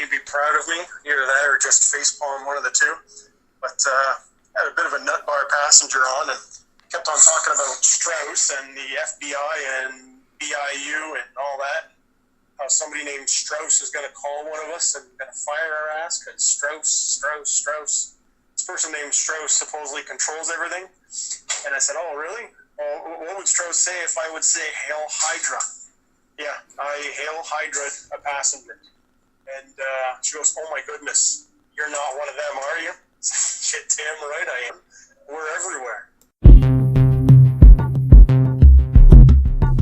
he'd be proud of me, either that or just facepalm, one of the two. But had a bit of a nut bar passenger on and kept on talking about Strauss and the FBI and BIU and all that. How somebody named Strauss is going to call one of us and going to fire our ass because Strauss. This person named Strauss supposedly controls everything. And I said, oh, really? Well, what would Strauss say if I would say Hail Hydra? Yeah, I Hail Hydra a passenger. And she goes, oh my goodness, you're not one of them, are you? Shit, damn right I am. We're everywhere.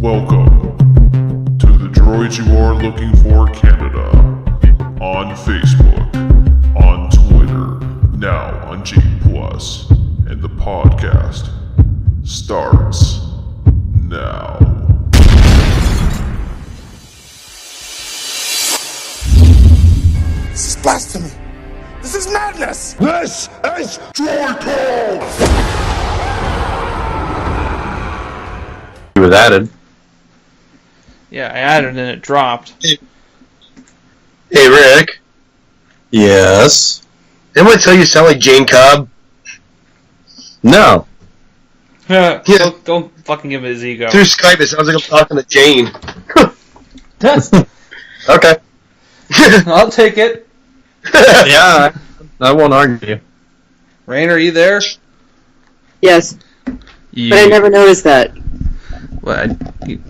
Welcome to the Droids You Are Looking For Canada on Facebook, on Twitter, now on G+, and the podcast starts now. This is blasphemy. This is madness. This is Droid Talk! It was added. Yeah, I added and it dropped. Hey, Rick. Yes? Didn't I tell you sound like Jane Cobb? No. Yeah. Don't fucking give him his ego. Through Skype, it sounds like I'm talking to Jane. Okay. I'll take it. Yeah, I won't argue. Rainer, are you there? Yes, but I never noticed that. Well,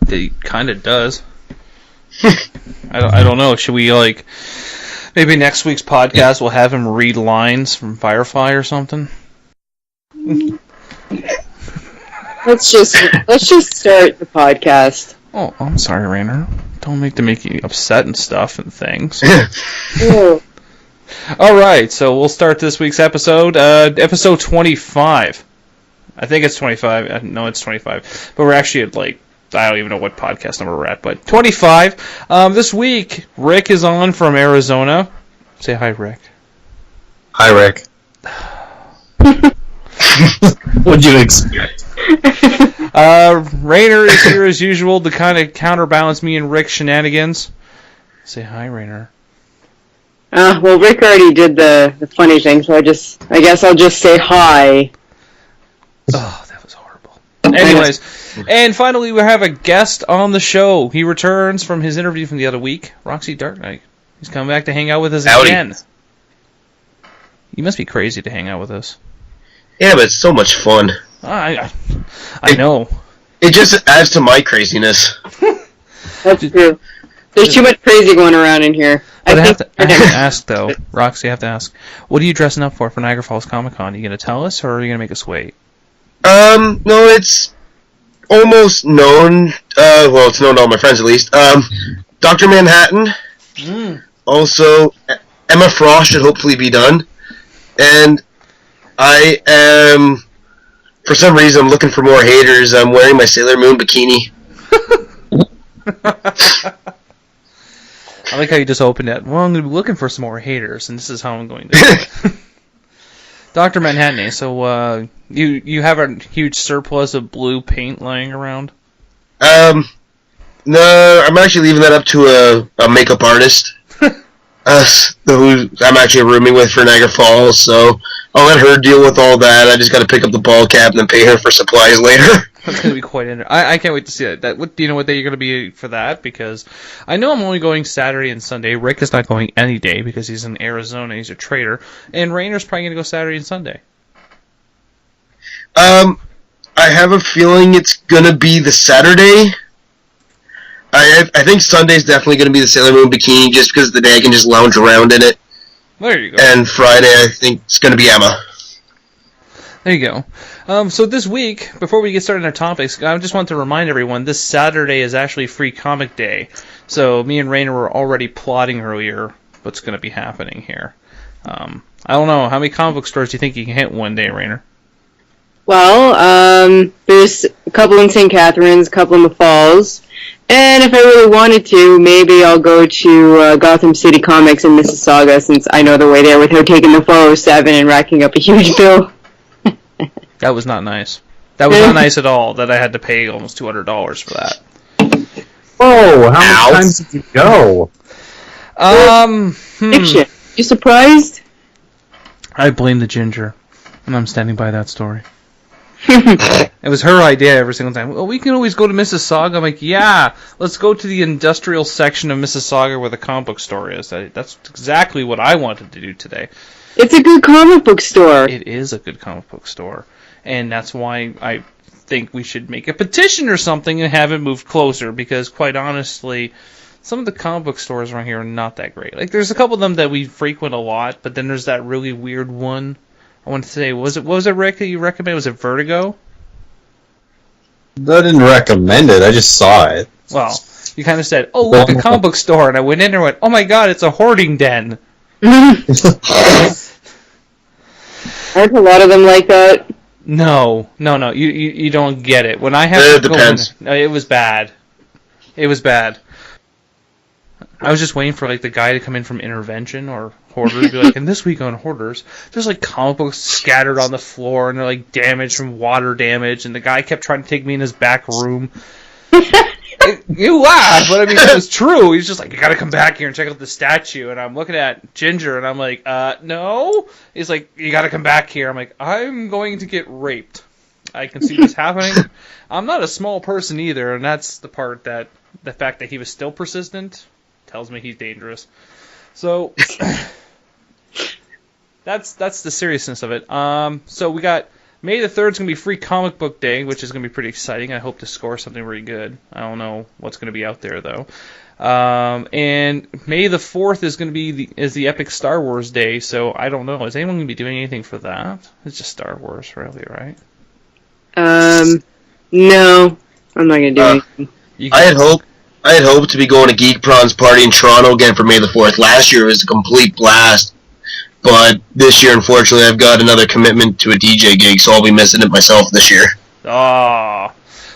he kind of does. I don't know. Should we, maybe next week's podcast we'll have him read lines from Firefly or something? Let's just start the podcast. Oh, I'm sorry, Rainer. Don't make you upset and stuff and things. Ew. Alright, so we'll start this week's episode. Episode 25. I think it's 25. No, it's 25. But we're actually at, I don't even know what podcast number we're at, but 25. This week, Rick is on from Arizona. Say hi, Rick. Hi, Rick. What'd you expect? Rainer is here as usual to kind of counterbalance me and Rick's shenanigans. Say hi, Rainer. Well, Rick already did the funny thing, so I guess I'll just say hi. Oh, that was horrible. Anyways, and finally we have a guest on the show. He returns from his interview from the other week, Roxy Darknight. He's come back to hang out with us again. You must be crazy to hang out with us. Yeah, but it's so much fun. I know. It just adds to my craziness. That's true. There's too much crazy going around in here. But I have to ask, though, Roxy, I have to ask, what are you dressing up for Niagara Falls Comic Con? Are you going to tell us, or are you going to make us wait? No, it's almost known. Well, it's known to all my friends at least. Dr. Manhattan. Also, Emma Frost should hopefully be done. And I am, for some reason, I'm looking for more haters. I'm wearing my Sailor Moon bikini. I like how you just opened it. Well, I'm going to be looking for some more haters, and this is how I'm going to do it. Dr. Manhattan, so you have a huge surplus of blue paint lying around? No, I'm actually leaving that up to a makeup artist. Who I'm actually rooming with for Niagara Falls, so I'll let her deal with all that. I just got to pick up the ball cap and then pay her for supplies later. That's going to be quite interesting. I can't wait to see that. Do you know what day you're going to be for that? Because I know I'm only going Saturday and Sunday. Rick is not going any day because he's in Arizona. He's a trader. And Rainer's probably going to go Saturday and Sunday. I have a feeling it's going to be the Saturday. I think Sunday's definitely going to be the Sailor Moon bikini just because of the day I can just lounge around in it. There you go. And Friday I think it's going to be Emma. There you go. So this week, before we get started on our topics, I just want to remind everyone this Saturday is actually Free Comic Day. So me and Rainer were already plotting earlier what's going to be happening here. I don't know. How many comic book stores do you think you can hit one day, Rainer? Well, there's a couple in St. Catharines, a couple in the Falls. And if I really wanted to, maybe I'll go to Gotham City Comics in Mississauga, since I know the way there without taking the 407 and racking up a huge bill. That was not nice. That was not nice at all, that I had to pay almost $200 for that. Oh, how many times did you go? Fiction. You surprised? I blame the ginger, and I'm standing by that story. It was her idea every single time. Well, we can always go to Mississauga. I'm like, yeah, let's go to the industrial section of Mississauga where the comic book store is. That's exactly what I wanted to do today. It's a good comic book store. It is a good comic book store, and that's why I think we should make a petition or something and have it moved closer, because quite honestly, some of the comic book stores around here are not that great. Like, there's a couple of them that we frequent a lot, but then there's that really weird one. I want to say, what was it, Rick, that you recommended? Was it Vertigo? I didn't recommend it. I just saw it. Well, you kind of said, oh, look, a comic book store, and I went in there and went, oh my god, it's a hoarding den. Aren't a lot of them like that? No, you don't get it. When I have It to go depends. in, it was bad. It was bad. I was just waiting for like the guy to come in from Intervention or Hoarders, be like, and this week on Hoarders, there's like comic books scattered on the floor, and they're like damaged from water damage, and the guy kept trying to take me in his back room. You laugh, but I mean, it was true. He's just like, you gotta come back here and check out the statue, and I'm looking at Ginger, and I'm like, no? He's like, you gotta come back here. I'm like, I'm going to get raped. I can see this happening. I'm not a small person either, and that's the part that, the fact that he was still persistent tells me he's dangerous. So that's the seriousness of it. So we got May the 3rd is going to be Free Comic Book Day, which is going to be pretty exciting. I hope to score something really good. I don't know what's going to be out there though. And May the 4th is going to be the Epic Star Wars Day. So I don't know. Is anyone going to be doing anything for that? It's just Star Wars, really, right? No, I'm not gonna do anything. I had hoped to be going to Geek Prawn's party in Toronto again for May the 4th. Last year it was a complete blast. But this year, unfortunately, I've got another commitment to a DJ gig, so I'll be missing it myself this year. Oh.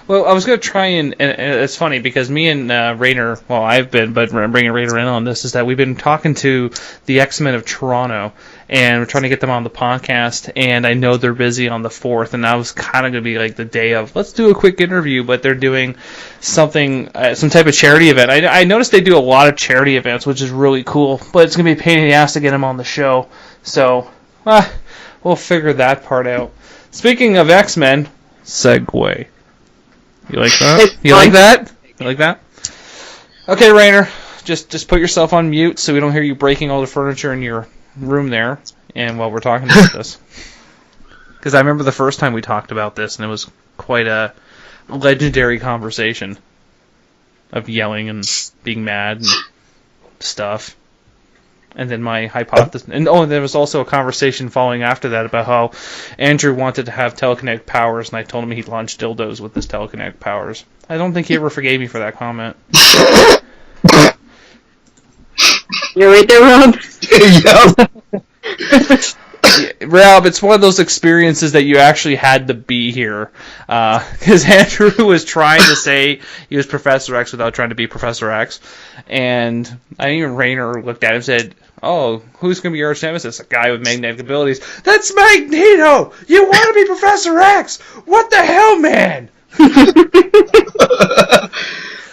Well, I was going to try and it's funny because me and Rainer, well, I've been, but I'm bringing Rainer in on this, is that we've been talking to the Xmen of Toronto, and we're trying to get them on the podcast, and I know they're busy on the 4th, and that was kind of going to be like the day of, let's do a quick interview, but they're doing something, some type of charity event. I noticed they do a lot of charity events, which is really cool, but it's going to be a pain in the ass to get them on the show, so we'll figure that part out. Speaking of X-Men, segue. You like that? You like that? You like that? Okay, Rainer, just put yourself on mute so we don't hear you breaking all the furniture in your room there, and while we're talking about this. Because I remember the first time we talked about this, and it was quite a legendary conversation of yelling and being mad and stuff. And then my hypothesis... And there was also a conversation following after that about how Andrew wanted to have telekinetic powers, and I told him he'd launch dildos with his telekinetic powers. I don't think he ever forgave me for that comment. You're right there, Rob? Yeah. Rob, it's one of those experiences that you actually had to be here. Because Andrew was trying to say he was Professor X without trying to be Professor X. And I even Rainer looked at him and said, oh, who's going to be your arch nemesis? A guy with magnetic abilities. That's Magneto! You want to be Professor X! What the hell, man?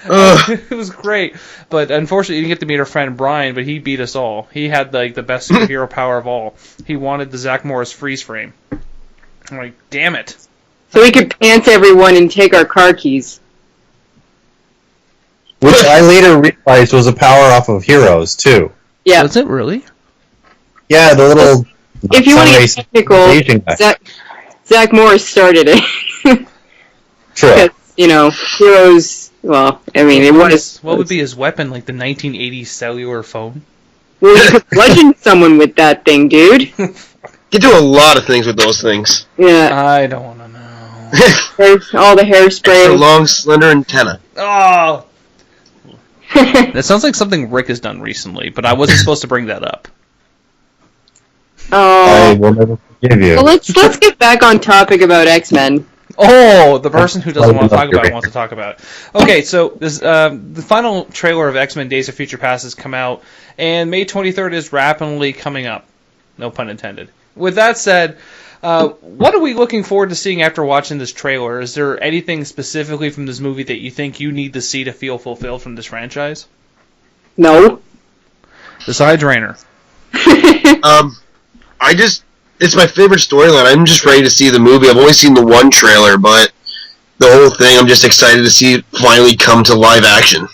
It was great, but unfortunately you didn't get to meet our friend Brian, but he beat us all. He had like the best superhero power of all. He wanted the Zach Morris freeze frame. I'm like, damn it. So we could pants everyone and take our car keys. Which I later realized was a power off of Heroes, too. Yeah. Was it really? Yeah, the little... If you want to get technical, Zach Morris started it. True. Because, you know, Heroes... Well, I mean, it was... What would be his weapon, like the 1980s cellular phone? Well, you could bludgeon someone with that thing, dude. You do a lot of things with those things. Yeah. I don't want to know. There's all the hairspray. Extra long, slender antenna. Oh! That sounds like something Rick has done recently, but I wasn't supposed to bring that up. Oh. I will never forgive you. Well, let's get back on topic about X-Men. Oh, the person who doesn't want to talk about it wants to talk about it. Okay, so this, the final trailer of X-Men Days of Future Past has come out, and May 23rd is rapidly coming up. No pun intended. With that said, what are we looking forward to seeing after watching this trailer? Is there anything specifically from this movie that you think you need to see to feel fulfilled from this franchise? No. Besides Rainer. It's my favorite storyline. I'm just ready to see the movie. I've only seen the one trailer, but the whole thing, I'm just excited to see it finally come to live action.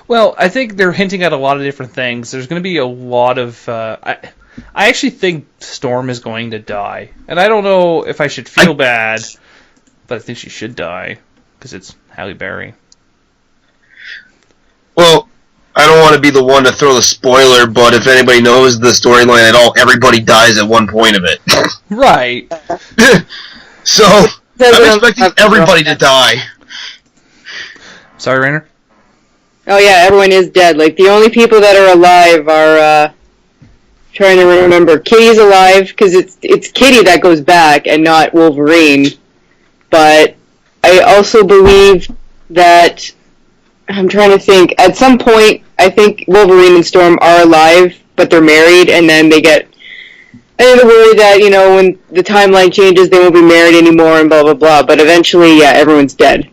Well, I think they're hinting at a lot of different things. There's going to be a lot of... I actually think Storm is going to die. And I don't know if I should feel bad, but I think she should die, because it's Halle Berry. Well, I don't want to be the one to throw the spoiler, but if anybody knows the storyline at all, everybody dies at one point of it. Right. So, I'm expecting everybody to die. Sorry, Rainer? Oh yeah, everyone is dead. Like, the only people that are alive are, trying to remember. Kitty's alive, because it's Kitty that goes back, and not Wolverine. But I also believe that... I'm trying to think. At some point, I think Wolverine and Storm are alive, but they're married, and then they get... they're worried that, when the timeline changes, they won't be married anymore, and blah, blah, blah. But eventually, yeah, everyone's dead.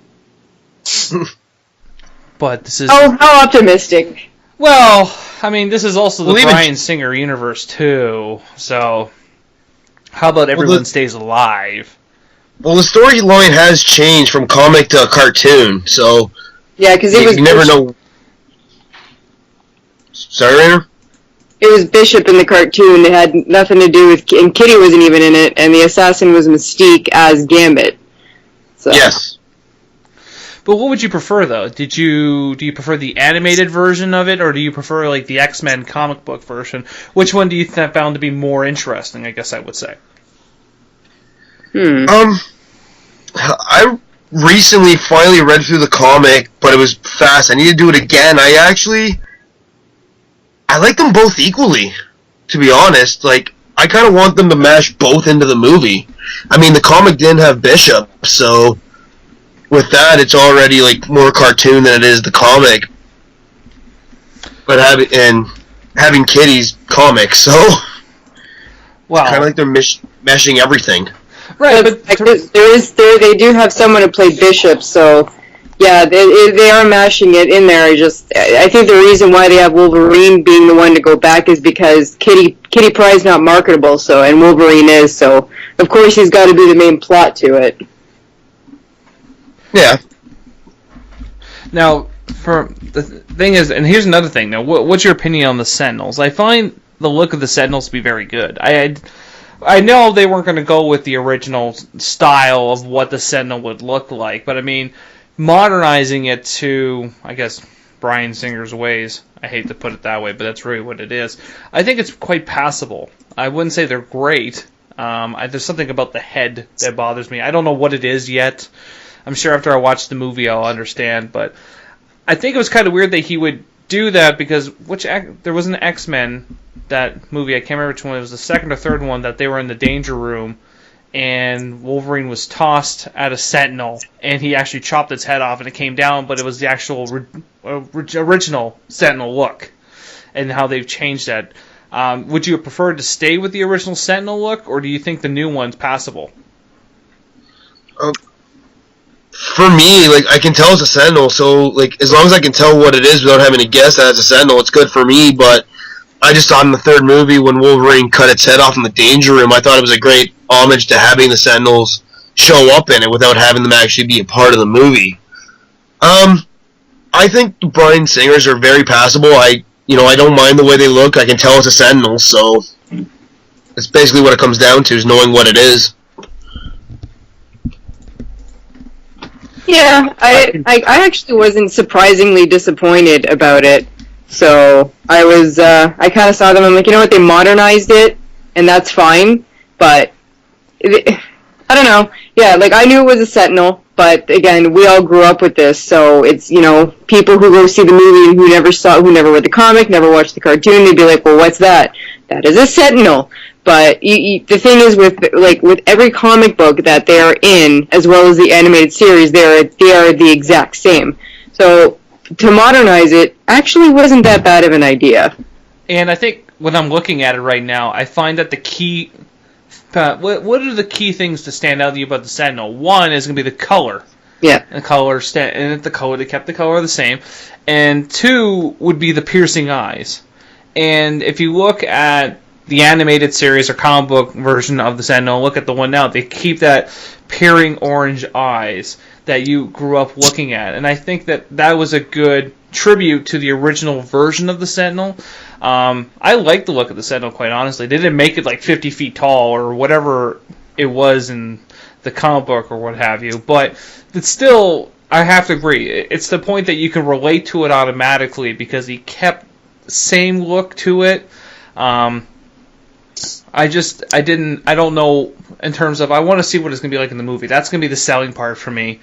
But this is... Oh, how optimistic. Well, I mean, this is also the Bryan Singer universe, too. So, how about everyone stays alive? Well, the storyline has changed from comic to cartoon, so... Yeah, because it was... You never know... Sorry, Rainer? It was Bishop in the cartoon. It had nothing to do with... And Kitty wasn't even in it, and the assassin was Mystique as Gambit. So. Yes. But what would you prefer, though? Do you prefer the animated version of it, or do you prefer, like, the X-Men comic book version? Which one do you found to be more interesting, I guess I would say? I recently finally read through the comic, but it was fast. I need to do it again. I like them both equally, to be honest. Like, I kind of want them to mash both into the movie. I mean, the comic didn't have Bishop, so with that, it's already like more cartoon than it is the comic. But having Kitty's comic, so wow, kind of like they're meshing everything. Right, but they do have someone to play Bishop, so yeah, they are mashing it in there. I think the reason why they have Wolverine being the one to go back is because Kitty Pryde's not marketable, and Wolverine is, so of course he's got to be the main plot to it. Yeah. Now, the thing is, and here's another thing. Now, what's your opinion on the Sentinels? I find the look of the Sentinels to be very good. I know they weren't going to go with the original style of what the Sentinel would look like, but I mean, modernizing it to, I guess, Bryan Singer's ways. I hate to put it that way, but that's really what it is. I think it's quite passable. I wouldn't say they're great. There's something about the head that bothers me. I don't know what it is yet. I'm sure after I watch the movie I'll understand, but I think it was kind of weird that he would do that because there was an X-Men, that movie, I can't remember which one, it was the second or third one, that they were in the danger room and Wolverine was tossed at a Sentinel and he actually chopped its head off and it came down, but it was the actual original Sentinel look and how they've changed that. Would you have preferred to stay with the original Sentinel look, or do you think the new one's passable? For me, like, I can tell it's a Sentinel, so, like, as long as I can tell what it is without having to guess that it's a Sentinel, it's good for me, but I just thought in the third movie when Wolverine cut its head off in the danger room, I thought it was a great homage to having the Sentinels show up in it without having them actually be a part of the movie. I think the Bryan Singers are very passable. I don't mind the way they look. I can tell it's a Sentinel, so it's basically what it comes down to, is knowing what it is. Yeah, I actually wasn't surprisingly disappointed about it. So I kind of saw them, I'm like, you know what, they modernized it, and that's fine, but I don't know. Yeah, like, I knew it was a Sentinel, but again, we all grew up with this, so it's, people who go see the movie and who never read the comic, never watched the cartoon, they'd be like, well, what's that? That is a Sentinel. But the thing is, with every comic book that they are in, as well as the animated series, they are the exact same. So to modernize it actually wasn't that bad of an idea. And I think when I'm looking at it right now, I find that the key... what are the key things to stand out to you about the Sentinel? One is going to be the color. Yeah. The color, and they kept the color the same. And 2 would be the piercing eyes. And if you look at the animated series or comic book version of the Sentinel, look at the one now, they keep that peering orange eyes that you grew up looking at. And I think that was a good tribute to the original version of the Sentinel. I like the look of the Sentinel, quite honestly. They didn't make it like 50 feet tall or whatever it was in the comic book or what have you, but it's still, I have to agree, it's the point that you can relate to it automatically because he kept the same look to it. I don't know in terms of, I want to see what it's going to be like in the movie. That's going to be the selling part for me,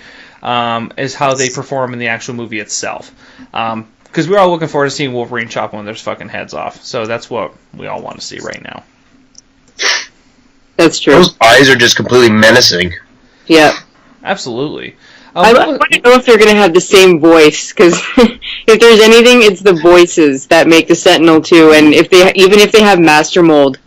is how they perform in the actual movie itself. Because we're all looking forward to seeing Wolverine chop one of their fucking heads off. So that's what we all want to see right now. That's true. Those eyes are just completely menacing. Yeah. Absolutely. I want to know if they're going to have the same voice, because if there's anything, it's the voices that make the Sentinel 2, and even if they have Master Mold,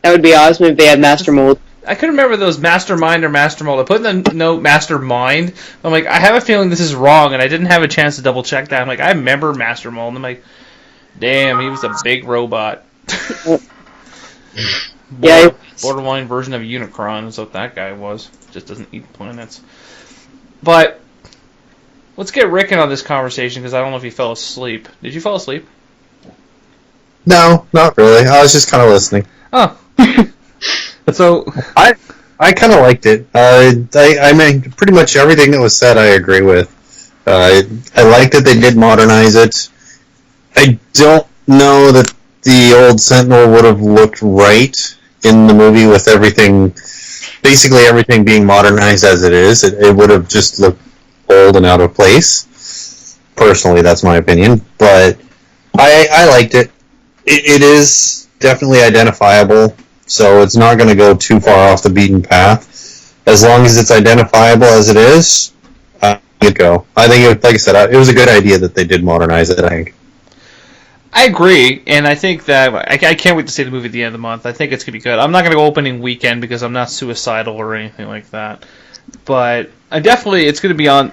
that would be awesome if they had Master Mold. I couldn't remember those Mastermind or Master Mold. I put in the note Mastermind. I'm like, I have a feeling this is wrong, and I didn't have a chance to double check that. I'm like, I remember Master Mold, and I'm like, damn, he was a big robot. Yeah. Borderline version of Unicron is what that guy was. Just doesn't eat planets. But let's get Rick in on this conversation, because I don't know if he fell asleep. Did you fall asleep? No, not really. I was just kind of listening. Oh. So I kind of liked it. I mean, pretty much everything that was said I agree with. I like that they did modernize it. I don't know that the old Sentinel would have looked right in the movie with basically everything being modernized as it is. It would have just looked old and out of place. Personally, that's my opinion. But I liked it. It is definitely identifiable, so it's not going to go too far off the beaten path. As long as it's identifiable as it is, it go. I think, like I said, it was a good idea that they did modernize it, I think. I agree, and I think that I can't wait to see the movie at the end of the month. I think it's going to be good. I'm not going to go opening weekend because I'm not suicidal or anything like that. But it's going to be on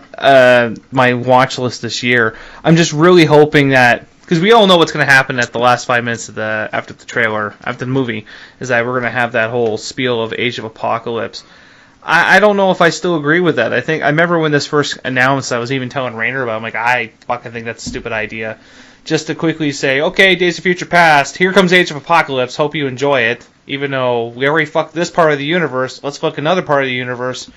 my watch list this year. I'm just really hoping that, because we all know what's going to happen at the last 5 minutes of after the movie, is that we're going to have that whole spiel of Age of Apocalypse. I don't know if I still agree with that. I remember when this first announced, I was even telling Rainer about it. I'm like, I fucking think that's a stupid idea. Just to quickly say, okay, Days of Future Past, here comes Age of Apocalypse, hope you enjoy it. Even though we already fucked this part of the universe, let's fuck another part of the universe.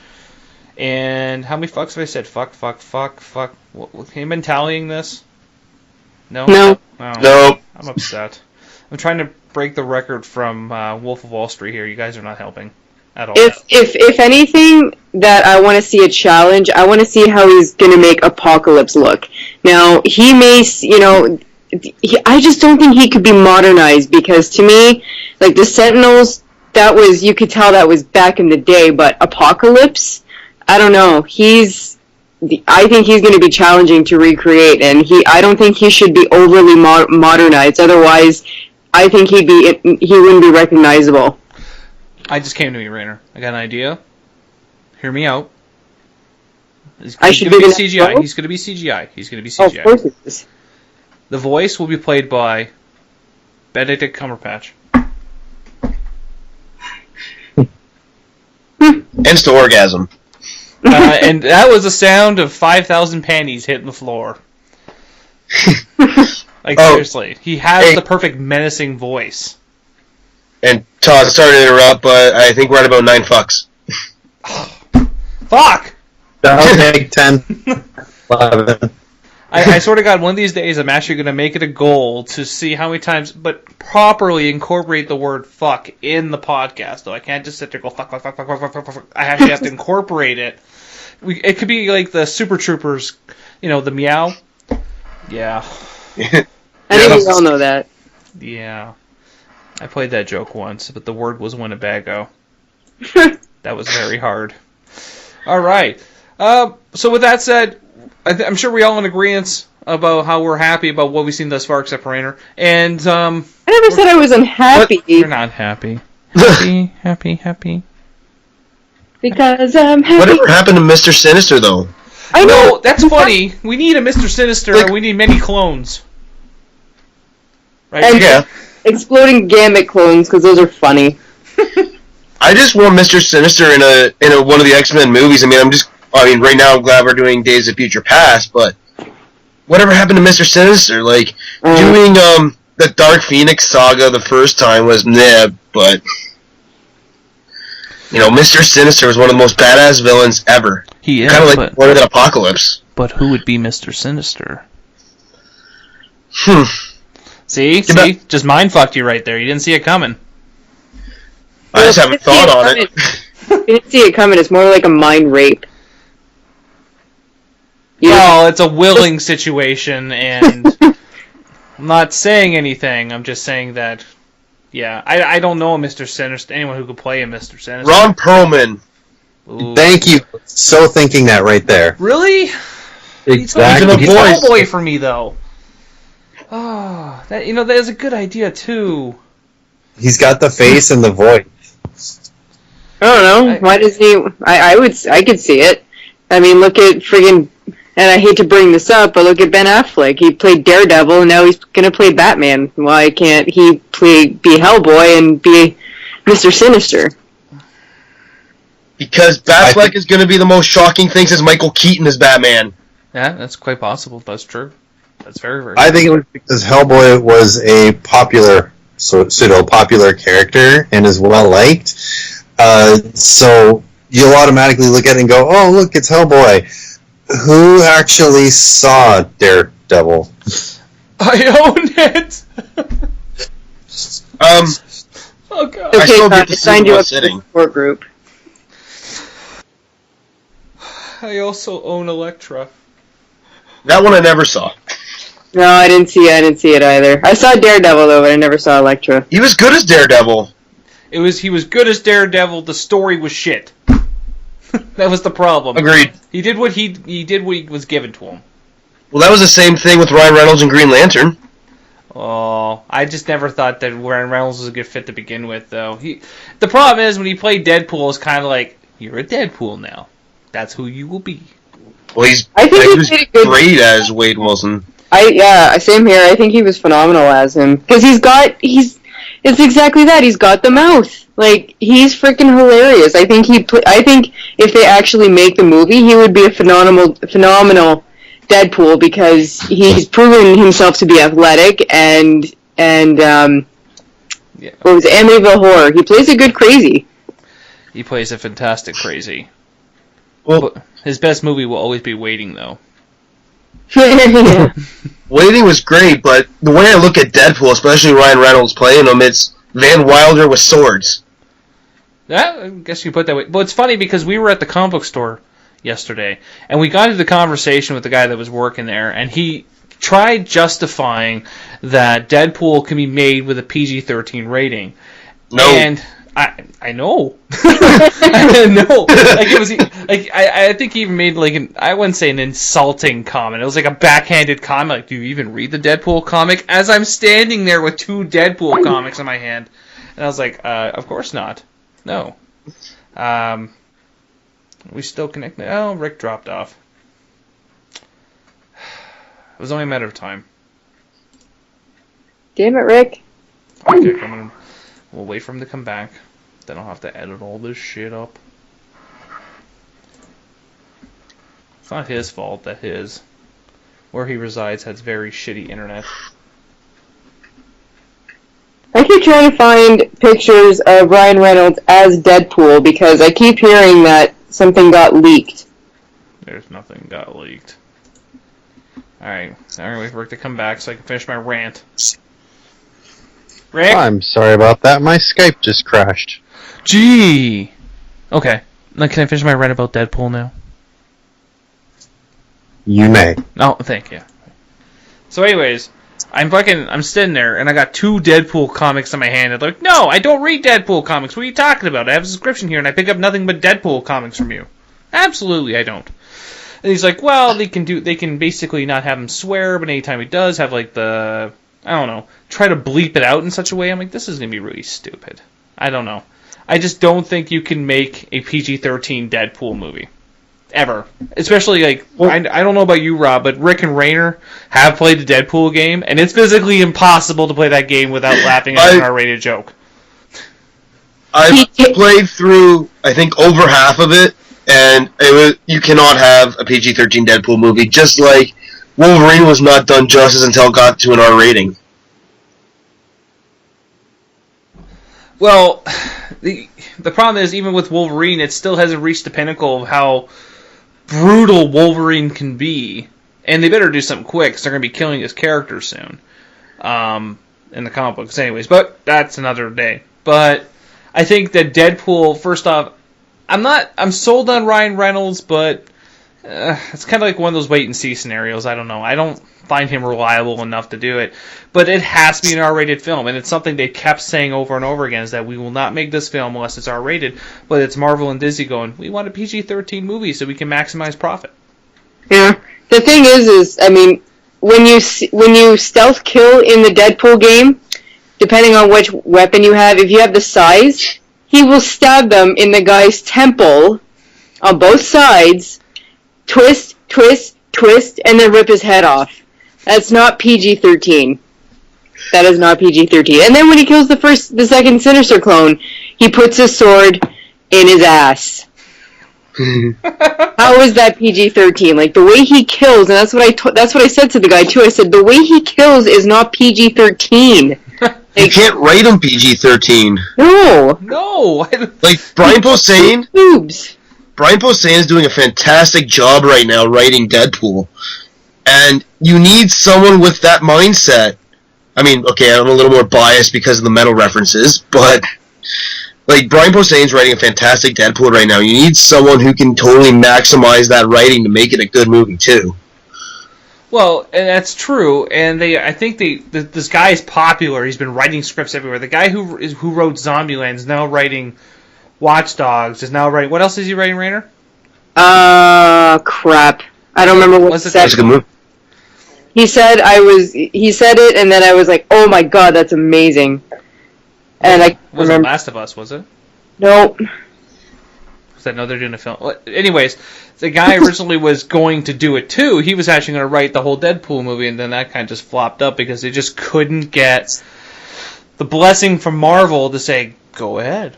And how many fucks have I said? Fuck. Have you been tallying this? No? No. Oh, No. I'm upset. I'm trying to break the record from Wolf of Wall Street here. You guys are not helping at all. If anything that I want to see a challenge, I want to see how he's going to make Apocalypse look. Now, he may, I just don't think he could be modernized, because to me, like the Sentinels, you could tell that was back in the day, but Apocalypse, I don't know. I think he's going to be challenging to recreate, and I don't think he should be overly modernized. Otherwise, I think he wouldn't be recognizable. I just came to me, Rainer. I got an idea. Hear me out. He's should going to be be CGI. He's going to be CGI. Oh, of course it is. The voice will be played by Benedict Cumberbatch. Instant orgasm. And that was the sound of 5,000 panties hitting the floor. Seriously. He has the perfect menacing voice. And Todd, sorry to interrupt, but I think we're at about 9 fucks. Fuck! Okay, 10, 11. I swear to God, one of these days I'm actually going to make it a goal to see how many times, but properly incorporate the word fuck in the podcast, though. I can't just sit there and go fuck. I actually have to incorporate it. It could be like the Super Troopers, the meow. Yeah. I think we all know that. Yeah. I played that joke once, but the word was Winnebago. That was very hard. All right. So with that said, I'm sure we all in agreement about how we're happy about what we've seen thus far, except for Rainer. And I never said I was unhappy. You're not happy. Happy. Because I'm happy. Whatever happened to Mr. Sinister, though? I know. No, that's funny. We need a Mr. Sinister, and we need many clones. Right? And Yeah. exploding Gambit clones, because those are funny. I just want Mr. Sinister in a one of the X-Men movies. I mean, right now I'm glad we're doing Days of Future Past, but whatever happened to Mr. Sinister? Like, doing the Dark Phoenix saga the first time was meh, but Mr. Sinister was one of the most badass villains ever. He is, kind of like more than Apocalypse. But who would be Mr. Sinister? Hmm. See? Just mind fucked you right there. You didn't see it coming. I just haven't thought on it. You didn't see it coming. It's more like a mind rape. Well, it's a willing situation, and I'm not saying anything. I'm just saying that, yeah, I don't know a Mr. Sinister, anyone who could play a Mr. Sinister. Ron Perlman. Ooh. Thank you. So thinking that right there. Really? Exactly. He's a boy for me, though. Oh, that is a good idea too. He's got the face and the voice. I don't know. Why does he? I could see it. I mean, look at friggin'. And I hate to bring this up, but look at Ben Affleck. He played Daredevil, and now he's gonna play Batman. Why can't he be Hellboy and be Mr. Sinister? Because Batfleck is going to be the most shocking thing since Michael Keaton as Batman. Yeah, that's quite possible. That's true. That's very, very I think it was because Hellboy was a pseudo-popular character and is well-liked. So you'll automatically look at it and go, oh, look, it's Hellboy. Who actually saw Daredevil? I own it! Oh, God. I still get I to signed see you one up to the sitting. support group. I also own Elektra. That one I never saw. No, I didn't see it either. I saw Daredevil, though, but I never saw Elektra. He was good as Daredevil. He was good as Daredevil. The story was shit. That was the problem. Agreed. He did what he was given to him. Well, that was the same thing with Ryan Reynolds and Green Lantern. Oh, I just never thought that Ryan Reynolds was a good fit to begin with, though. The problem is when he played Deadpool, it's kind of like, you're a Deadpool now. That's who you will be. Well, he was great as Wade Wilson. Same here. I think he was phenomenal as him because it's exactly that. He's got the mouth. Like, he's freaking hilarious. I think if they actually make the movie, he would be a phenomenal Deadpool because he's proven himself to be athletic and what was it? Amityville Horror. He plays a good crazy. He plays a fantastic crazy. Well, but his best movie will always be Waiting, though. Yeah. Waiting was great, but the way I look at Deadpool, especially Ryan Reynolds playing him, it's Van Wilder with swords. I guess you put that way. But it's funny because we were at the comic book store yesterday, and we got into the conversation with the guy that was working there, and he tried justifying that Deadpool can be made with a PG-13 rating. No. And I know. I know. Like, it was like I think he even made like I wouldn't say an insulting comment. It was like a backhanded comment. Like, do you even read the Deadpool comic? As I'm standing there with 2 Deadpool comics in my hand, and I was like, of course not. No. We still connected. Oh, Rick dropped off. It was only a matter of time. Damn it, Rick. Okay, we'll wait for him to come back. Then I'll have to edit all this shit up. It's not his fault that where he resides has very shitty internet. I keep trying to find pictures of Ryan Reynolds as Deadpool because I keep hearing that something got leaked. There's nothing got leaked. Alright, I'm gonna wait for Rick to come back so I can finish my rant. Rick? I'm sorry about that. My Skype just crashed. Gee! Okay, now can I finish my rant about Deadpool now? You may. Oh, thank you. So anyways, I'm sitting there, and I got 2 Deadpool comics in my hand. I'm like, no, I don't read Deadpool comics. What are you talking about? I have a subscription here, and I pick up nothing but Deadpool comics from you. Absolutely, I don't. And he's like, well, they can basically not have him swear, but anytime he does, have like I don't know, try to bleep it out in such a way. I'm like, this is going to be really stupid. I don't know. I just don't think you can make a PG-13 Deadpool movie. ever. Especially, like, I don't know about you, Rob, but Rick and Rainer have played the Deadpool game, and it's physically impossible to play that game without laughing at an R-rated joke. I've played through, I think, over half of it, and you cannot have a PG-13 Deadpool movie, just like Wolverine was not done justice until it got to an R rating. Well, the problem is, even with Wolverine, it still hasn't reached the pinnacle of how brutal Wolverine can be. And they better do something quick, because they're going to be killing his character soon. In the comic books anyways. But that's another day. But I think that Deadpool, first off, I'm sold on Ryan Reynolds, but it's kind of like one of those wait-and-see scenarios. I don't know. I don't find him reliable enough to do it. But it has to be an R-rated film, and it's something they kept saying over and over again, is that we will not make this film unless it's R-rated. But it's Marvel and Disney going, we want a PG-13 movie so we can maximize profit. Yeah. The thing is, I mean, when you stealth kill in the Deadpool game, depending on which weapon you have, if you have the size, he will stab them in the guy's temple on both sides, twist, twist, twist, and then rip his head off. That's not PG-13. That is not PG-13. And then when he kills the second Sinister clone, he puts his sword in his ass. How is that PG-13? Like, the way he kills, and that's what I said to the guy too. I said the way he kills is not PG-13. You can't write him PG-13. No. Like Brian Posehn. Boobs. Brian Posehn is doing a fantastic job right now writing Deadpool, and you need someone with that mindset. I mean, okay, I'm a little more biased because of the metal references, but like Brian Posehn's writing a fantastic Deadpool right now. You need someone who can totally maximize that writing to make it a good movie too. Well, and that's true, and I think this guy is popular. He's been writing scripts everywhere. The guy who wrote Zombieland is now writing Watch Dogs. Is now writing. What else is he writing, Rainer? Crap. I don't remember what he said. That's a good movie. He said it, and then I was like, "Oh my god, that's amazing!" And I wasn't Last of Us, was it? Nope. I know they're doing a film. Well, anyways, the guy originally was going to do it too. He was actually going to write the whole Deadpool movie, and then that kind of just flopped up because they just couldn't get the blessing from Marvel to say, go ahead.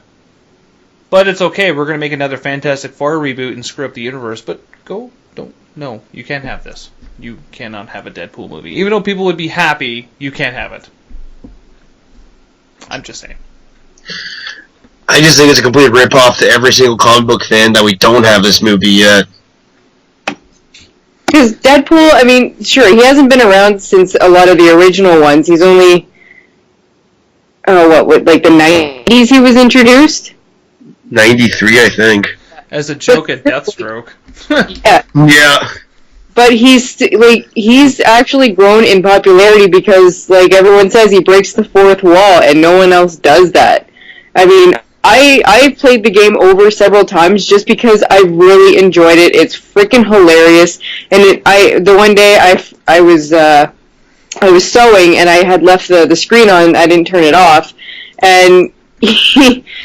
But it's okay, we're going to make another Fantastic Four reboot and screw up the universe, but no, you can't have this. You cannot have a Deadpool movie. Even though people would be happy, you can't have it. I'm just saying. I just think it's a complete rip-off to every single comic book fan that we don't have this movie yet. Because Deadpool, I mean, sure, he hasn't been around since a lot of the original ones. He's only, like the 90s he was introduced? 93, I think. As a joke at Deathstroke. Yeah. But he's actually grown in popularity because, like everyone says, he breaks the fourth wall, and no one else does that. I mean, I played the game over several times just because I really enjoyed it. It's freaking hilarious. And the one day I was sewing and I had left the screen on. I didn't turn it off, and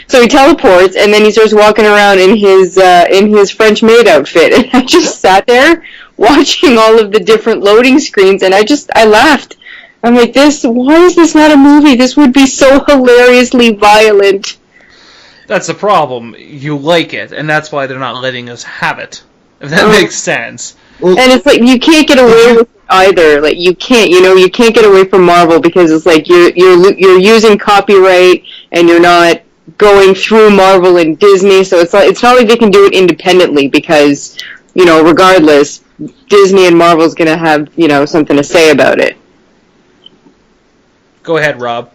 so he teleports and then he starts walking around in his French maid outfit, and I just sat there watching all of the different loading screens, and I laughed. I'm like, why is this not a movie? This would be so hilariously violent. That's the problem. You like it, and that's why they're not letting us have it. If that makes sense. And it's like, you can't get away with it either. Like, you can't get away from Marvel because it's like you're using copyright and you're not going through Marvel and Disney, so it's not like they can do it independently because, regardless, Disney and Marvel's gonna have, something to say about it. Go ahead, Rob.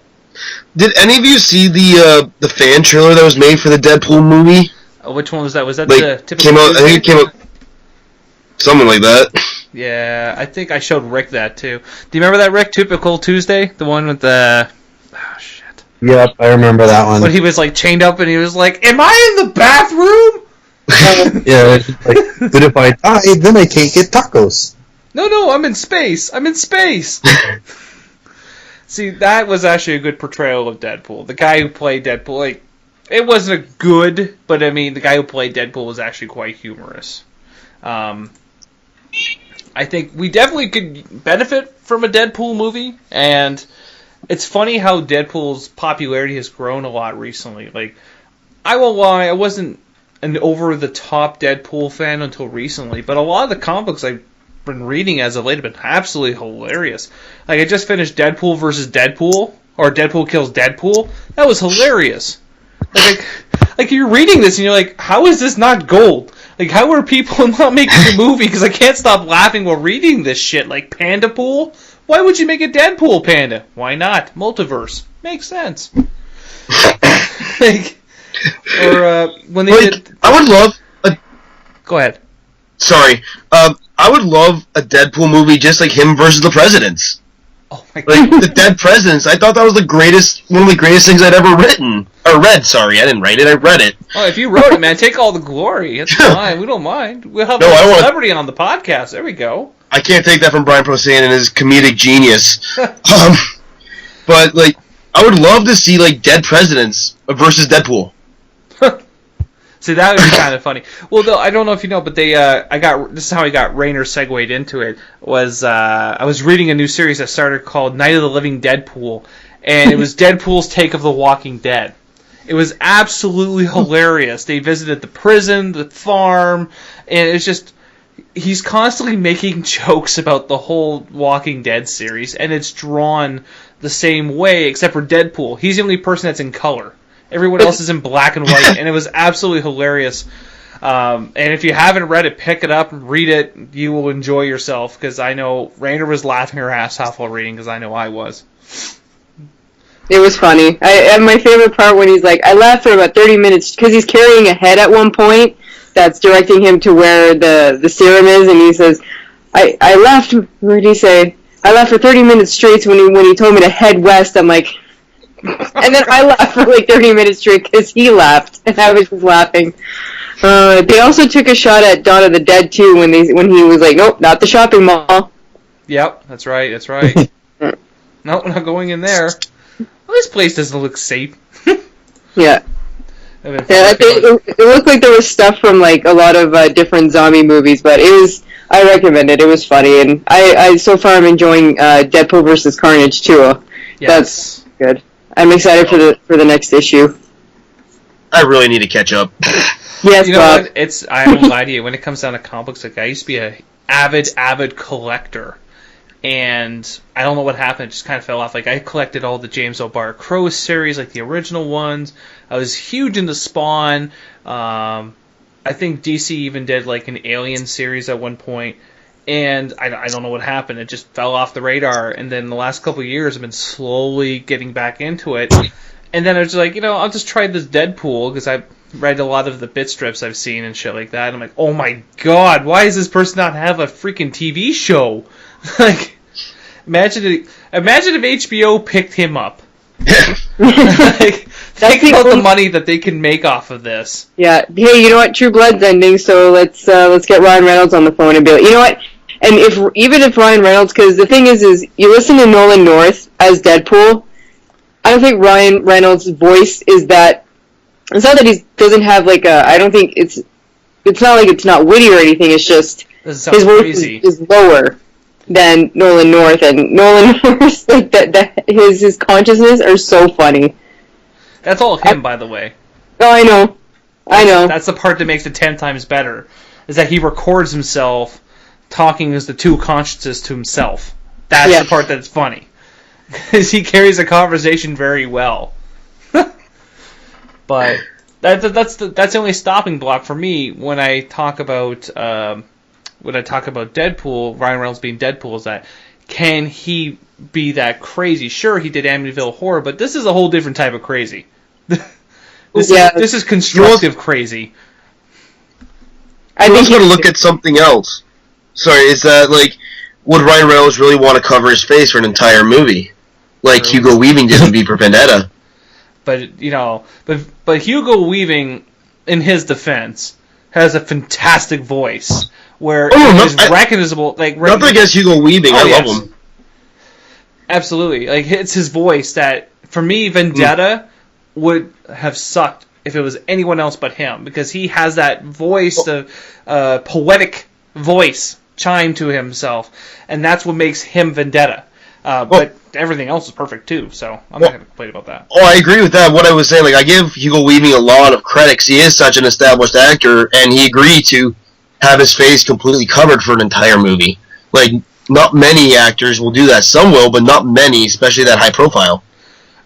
Did any of you see the fan trailer that was made for the Deadpool movie? Which one was that? Was that like, the typical came out? Tuesday? I think it came out something like that. Yeah, I think I showed Rick that too. Do you remember that, Rick? Typical Tuesday, the one with the shit. Yep, I remember that one. When he was like chained up and he was like, "Am I in the bathroom?" Yeah, like, but if I die, then I can't get tacos. No, I'm in space. See, that was actually a good portrayal of Deadpool. The guy who played Deadpool, like, it wasn't a good, but I mean, the guy who played Deadpool was actually quite humorous. I think we definitely could benefit from a Deadpool movie, and it's funny how Deadpool's popularity has grown a lot recently. Like, I won't lie, I wasn't an over-the-top Deadpool fan until recently, but a lot of the comic books I've been reading as of late have been absolutely hilarious. Like, I just finished Deadpool versus Deadpool, or Deadpool kills Deadpool. That was hilarious. Like you're reading this and you're like, how is this not gold? Like, how are people not making a movie? Because I can't stop laughing while reading this shit. Like, Panda Pool? Why would you make a Deadpool panda? Why not? Multiverse. Makes sense. Like, or, when they did... I would love a... Go ahead. Sorry. I would love a Deadpool movie just like him versus the presidents. Oh my God. Like, the dead presidents. I thought that was one of the greatest things I'd ever written. Or read, sorry. I didn't write it, I read it. Oh, if you wrote it, man, take all the glory. It's fine. We don't mind. We'll have a celebrity on the podcast. There we go. I can't take that from Brian Posehn and his comedic genius. But, like, I would love to see, like, dead presidents versus Deadpool. See, that would be kind of funny. Well, though, I don't know if you know, but this is how I got Rainer segued into it, I was reading a new series that started called Night of the Living Deadpool, and it was Deadpool's take of The Walking Dead. It was absolutely hilarious. They visited the prison, the farm, and it's just, he's constantly making jokes about the whole Walking Dead series, and it's drawn the same way, except for Deadpool. He's the only person that's in color. Everyone else is in black and white, and it was absolutely hilarious. And if you haven't read it, pick it up and read it. You will enjoy yourself, because I know Rainer was laughing her ass off while reading, because I know I was. It was funny. And my favorite part when he's like, I laughed for about 30 minutes, because he's carrying a head at one point that's directing him to where the serum is, and he says, I laughed, what did he say? I laughed for 30 minutes straight when he told me to head west. I'm like... And then I laughed for like 30 minutes straight because he laughed, and I was just laughing. They also took a shot at Dawn of the Dead too when he was like, "Nope, not the shopping mall." Yep, that's right. Nope, not going in there. Well, this place doesn't look safe. Yeah. It looked like there was stuff from like a lot of different zombie movies, but I recommend it. It was funny, and I so far I'm enjoying Deadpool versus Carnage too. Yes. That's good. I'm excited for the next issue. I really need to catch up. Yes, you know Bob. what? I won't lie to you. When it comes down to comic books, like I used to be a avid collector, and I don't know what happened. It just kind of fell off. Like I collected all the James O'Barr Crow series, like the original ones. I was huge into Spawn. I think DC even did like an Alien series at one point. And I don't know what happened. It just fell off the radar. And then the last couple of years, I've been slowly getting back into it. And then I was like, I'll just try this Deadpool, because I've read a lot of the bit strips I've seen and shit like that. And I'm like, oh my god, why does this person not have a freaking TV show? Like, imagine if HBO picked him up. Like, think about the money that they can make off of this. Yeah. Hey, you know what? True Blood's ending, so let's get Ryan Reynolds on the phone and be like, you know what? And even if Ryan Reynolds, because the thing is you listen to Nolan North as Deadpool, I don't think Ryan Reynolds' voice is that. It's not that he doesn't have like a. I don't think it's not like it's not witty or anything. It's just his voice is lower than Nolan North, and Nolan North, like his consciousness are so funny. That's all him, by the way. Oh, I know. That's the part that makes it 10 times better, is that he records himself talking as the two consciences to himself. That's the part that's funny. Because he carries a conversation very well. But that's the only stopping block for me when I talk about Deadpool, Ryan Reynolds being Deadpool, is that can he be that crazy? Sure, he did Amityville Horror, but this is a whole different type of crazy. This is constructive crazy. I was going to look at something else. Sorry, is that, like, would Ryan Reynolds really want to cover his face for an entire movie? Like Hugo Weaving did in V for Vendetta. But, but Hugo Weaving, in his defense, has a fantastic voice, where it is recognizable. Like, nothing against Hugo Weaving, I love him. Absolutely. Like, it's his voice that, for me, Vendetta would have sucked if it was anyone else but him, because he has that voice of poetic voice chime to himself, and that's what makes him Vendetta. But everything else is perfect too, so I'm not going to complain about that. Oh, I agree with that. What I was saying, like, I give Hugo Weaving a lot of credit 'cause he is such an established actor, and he agreed to have his face completely covered for an entire movie. Like, not many actors will do that. Some will, but not many, especially that high profile.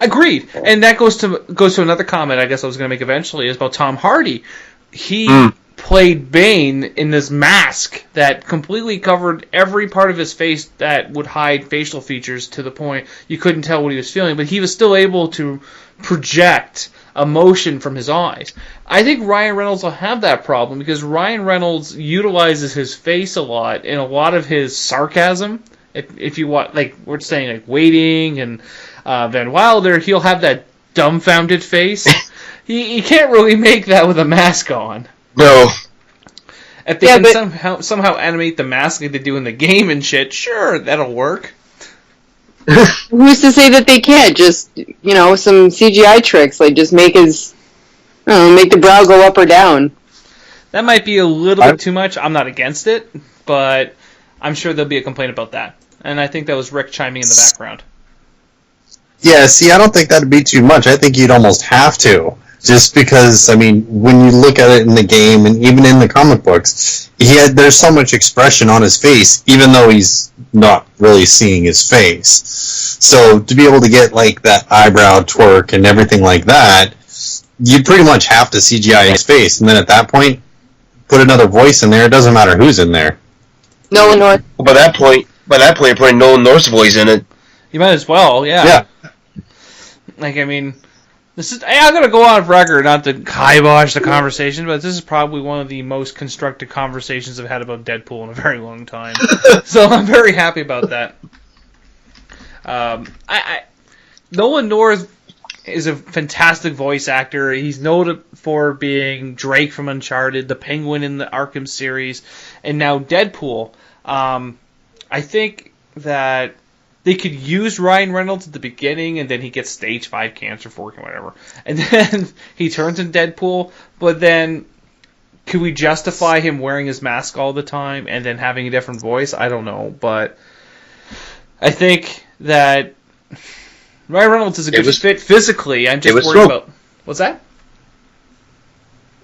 Agreed, and that goes to another comment I guess I was going to make eventually, is about Tom Hardy. He played Bane in this mask that completely covered every part of his face that would hide facial features to the point you couldn't tell what he was feeling, but he was still able to project emotion from his eyes. I think Ryan Reynolds will have that problem because Ryan Reynolds utilizes his face a lot in a lot of his sarcasm. If you want, like we're saying, like Waiting and Van Wilder, he'll have that dumbfounded face. He can't really make that with a mask on. No. If they can somehow animate the mask like they do in the game and shit, sure, that'll work. Who's to say that they can't? Just, some CGI tricks, like just make make the brow go up or down. That might be a little bit too much. I'm not against it, but I'm sure there'll be a complaint about that. And I think that was Rick chiming in the background. Yeah, see, I don't think that'd be too much. I think you'd almost have to. Just because, I mean, when you look at it in the game and even in the comic books, there's so much expression on his face, even though he's not really seeing his face. So to be able to get like that eyebrow twerk and everything like that, you pretty much have to CGI his face, and then at that point, put another voice in there. It doesn't matter who's in there. Nolan North. By that point, you're putting Nolan North's voice in it. You might as well, yeah. Yeah. Like, I mean, I'm going to go on record, not to kibosh the conversation, but this is probably one of the most constructive conversations I've had about Deadpool in a very long time. So I'm very happy about that. Nolan North is a fantastic voice actor. He's noted for being Drake from Uncharted, the Penguin in the Arkham series, and now Deadpool. I think that they could use Ryan Reynolds at the beginning, and then he gets stage 5 cancer for it or whatever. And then he turns in Deadpool, but then could we justify him wearing his mask all the time and then having a different voice? I don't know, but I think that Ryan Reynolds is a good fit physically. I'm just worried about... What's that?